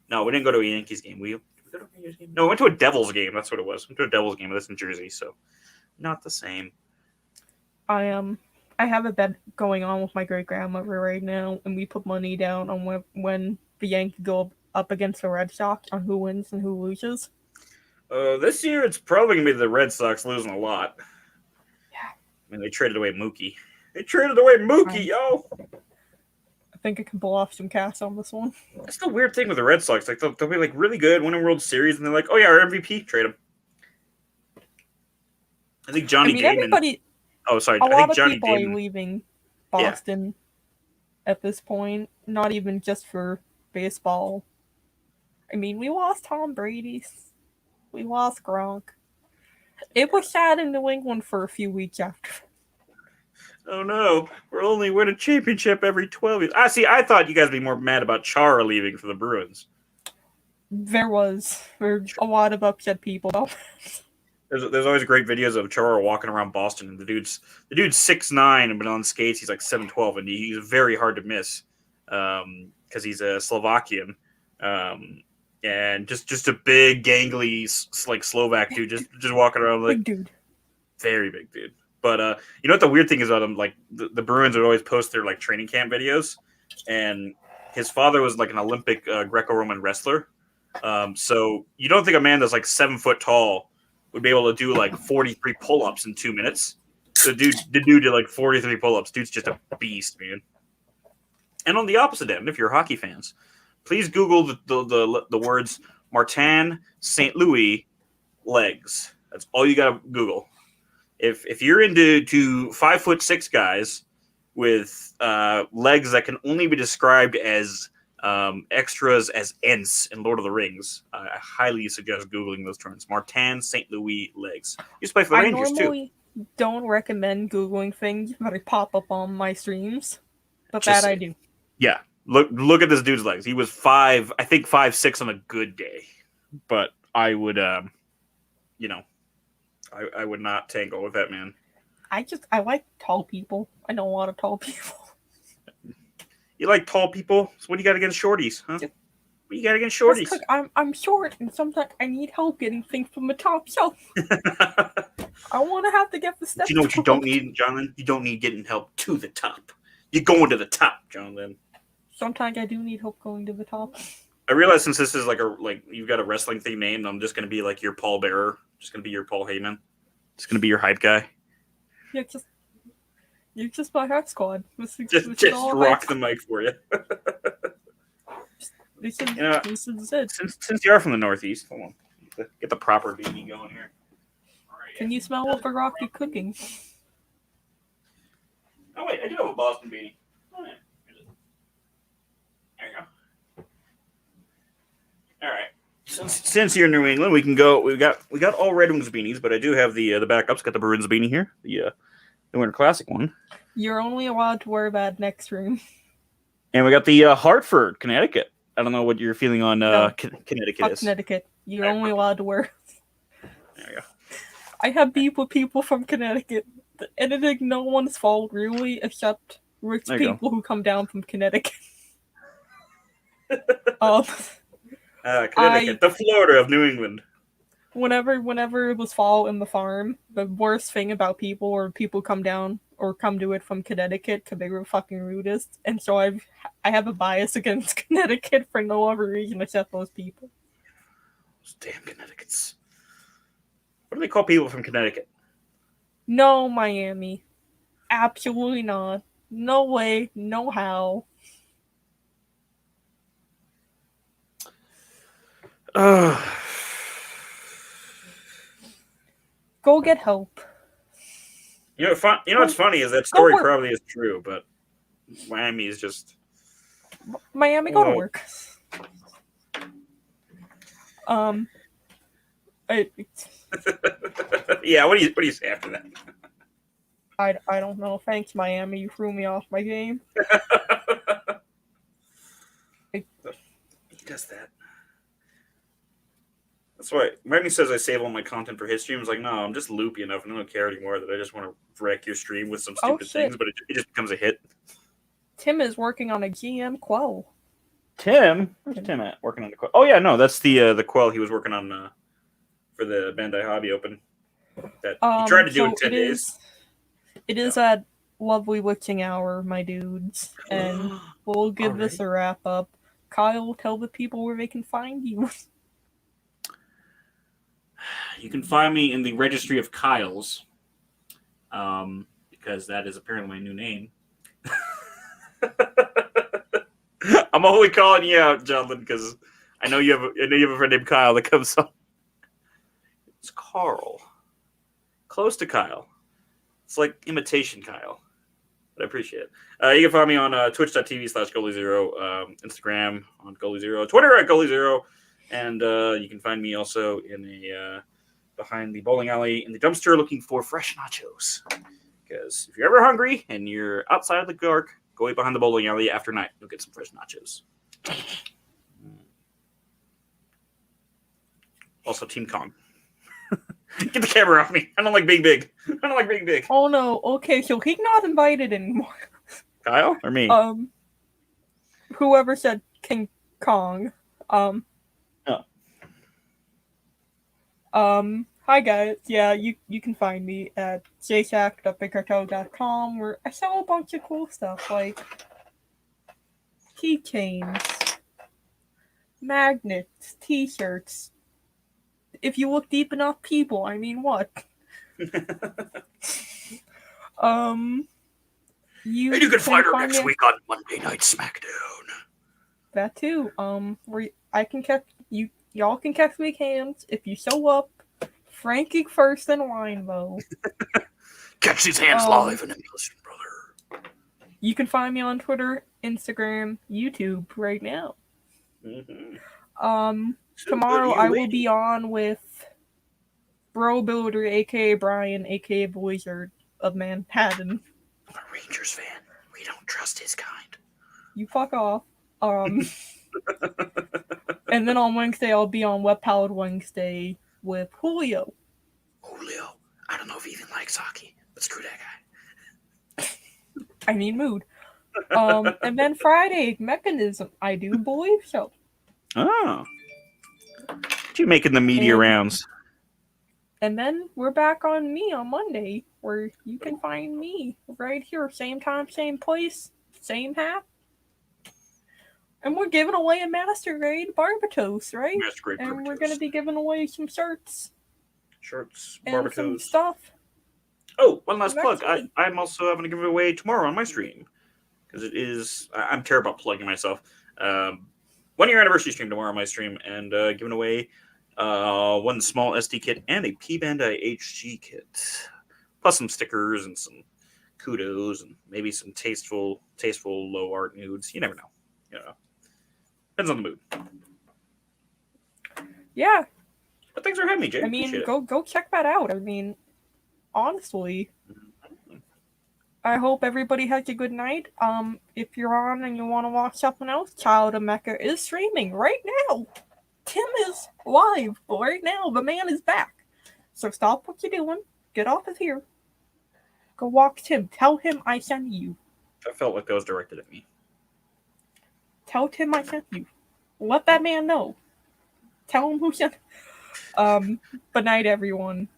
no, we didn't go to a Yankees game. We go to a Yankees game? No, we went to a Devils game. That's what it was. We went to a Devils game. That's in Jersey, so not the same. I have a bet going on with my great grandmother right now, and we put money down on when the Yankees go up against the Red Sox on who wins and who loses. This year it's probably gonna be the Red Sox losing a lot. Yeah. I mean, they traded away Mookie. Yo. I think I can pull off some cash on this one. That's the weird thing with the Red Sox. Like they'll be like really good, win a World Series, and they're like, "Oh yeah, our MVP, trade him." I think Johnny Damon. Oh, sorry. A lot of people are leaving Boston at this point. Not even just for baseball. I mean, we lost Tom Brady. We lost Gronk. It was sad in New England for a few weeks after Oh no, we're only win a championship every 12 years. I thought you guys would be more mad about Chara leaving for the Bruins. There were a lot of upset people about that. There's always great videos of Chara walking around Boston, and the dude's 6'9", but on skates he's like 7'12", and he's very hard to miss because he's a Slovakian, and just a big gangly like Slovak dude, just walking around like Big dude. very big dude. But you know what the weird thing is about him? Like the Bruins would always post their like training camp videos, and his father was like an Olympic Greco-Roman wrestler. So you don't think a man that's like 7 foot tall would be able to do like 43 pull-ups in 2 minutes? The dude did like 43 pull-ups. Dude's just a beast, man. And on the opposite end, if you're hockey fans, please Google the words Martin St. Louis legs. That's all you gotta Google. If you're into 5'6" guys with legs that can only be described as extras as Ents in Lord of the Rings, I highly suggest Googling those terms. Martin St. Louis legs. Used to play for the I Rangers normally don't recommend Googling things that I pop up on my streams, but Just that I saying. do. Yeah, look at this dude's legs. He was 5'6" on a good day, but I would I would not tangle with that man. I like tall people. I know a lot of tall people. You like tall people? So what do you got against shorties, huh? Yep. What you got against That's shorties? 'cause I'm short, and sometimes I need help getting things from the top shelf. I want to have to get the steps. Do you know what you don't need, Jonathan? You don't need getting help to the top. You're going to the top, Jonathan. Sometimes I do need help going to the top. I realize since this is like you've got a wrestling thing named, I'm just gonna be like your Paul Bearer. Just gonna be your Paul Heyman. Just gonna be your hype guy. You're just my hype squad. Just rock the mic for you. This is it. Since you are from the Northeast, hold on. Get the proper beanie going here. Can you smell what the rock is cooking? Oh wait, I do have a Boston beanie. Oh, yeah. There you go. All right. Since you're in New England, we can go. We got all Red Wings beanies, but I do have the backups. Got the Bruins beanie here, the Winter Classic one. You're only allowed to wear that next room. And we got the Hartford, Connecticut. I don't know what you're feeling on Connecticut. Fuck Connecticut. You're only allowed to wear. There you go. I have beef with people from Connecticut, and it is no one's fault really, except rich people who come down from Connecticut. Connecticut, the Florida of New England. Whenever it was fall in the farm, the worst thing about people or people come down or come to it from Connecticut because they were fucking rudest, and so I have a bias against Connecticut for no other reason except those people. Those damn Connecticut's. What do they call people from Connecticut? No, Miami. Absolutely not. No way, no how. Go get help. You know what's funny is that story probably is true, but Miami is just Miami, go to work. Yeah. What do you say after that? I don't know. Thanks, Miami. You threw me off my game. He does that. That's why Miami says I save all my content for his stream. It's like, no, I'm just loopy enough and I don't care anymore that I just want to wreck your stream with some stupid things, but it just becomes a hit. Tim is working on a GM quell. Tim? Where's Tim at? Working on the quell. Oh yeah, no, that's the quell he was working on for the Bandai Hobby Open. That he tried to do in 10 days. It is at lovely witching hour, my dudes. And we'll give this a wrap up. Kyle, tell the people where they can find you. You can find me in the Registry of Kyles, because that is apparently my new name. I'm only calling you out, Jonathan, because I know you have a friend named Kyle that comes on. It's Carl, close to Kyle. It's like imitation Kyle, but I appreciate it. You can find me on twitch.tv/goalie0, Instagram on goalie0, Twitter at goalie0. And you can find me also in behind the bowling alley in the dumpster looking for fresh nachos. because if you're ever hungry and you're outside of the dark, go wait behind the bowling alley after night. You'll get some fresh nachos. Also, Team Kong. Get the camera off me. I don't like being big. I don't like being big. Oh no, okay, so he's not invited anymore. Kyle or me? Whoever said King Kong. Hi guys. Yeah, you can find me at jsack.bigcartel.com where I sell a bunch of cool stuff like keychains, magnets, t-shirts. If you look deep enough, people, I mean what? And you can find her next week on Monday Night SmackDown. That too. Where I can catch you. Y'all can catch me hands if you show up. Frankie first in line, though. Catch these hands live in English, brother. You can find me on Twitter, Instagram, YouTube right now. Mm-hmm. Tomorrow I will be on with Bro Builder, aka Brian, aka Blizzard of Manhattan. I'm a Rangers fan. We don't trust his kind. You fuck off. And then on Wednesday I'll be on Web Powered Wednesday with Julio. Julio. I don't know if he even likes hockey, but screw that guy. I need mood. And then Friday, Mechanism. I do believe so. Oh. You making the media rounds. And then we're back on me on Monday, where you can find me right here. Same time, same place, same hat. And we're giving away a Master Grade Barbatos, right? Master Grade and Barbatos. We're going to be giving away some shirts. Shirts, and Barbatos. some stuff. Oh, one last plug. Week. I'm also having a giveaway tomorrow on my stream. Because it is... I'm terrible at plugging myself. 1 year anniversary stream tomorrow on my stream. And giving away one small SD kit and a P-Bandai HG kit. Plus some stickers and some kudos and maybe some tasteful low art nudes. You never know. You know. Depends on the mood. Yeah. But thanks for having me, Jay. I mean, go check that out. I mean, honestly, I hope everybody has a good night. If you're on and you want to watch something else, Child of Mecha is streaming right now. Tim is live right now. The man is back. So stop what you're doing. Get off of here. Go watch Tim. Tell him I sent you. I felt like that was directed at me. Tell Tim I sent you. Let that man know. Tell him who sent. But night, everyone.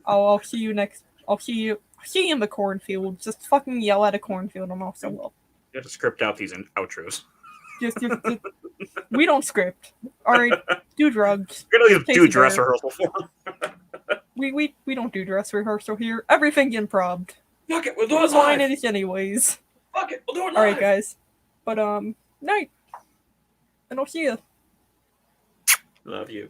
I'll see you next. I'll see you in the cornfield. Just fucking yell at a cornfield. I'm also well. You have to script out these outros. Just we don't script. All right, do drugs. We're gonna do dress rehearsal for him. We don't do dress rehearsal here. Everything improv. Fuck it, we'll do it Line live. it anyways. Fuck it, we'll do it live. All right, guys. But night. And I'll see you. Love you.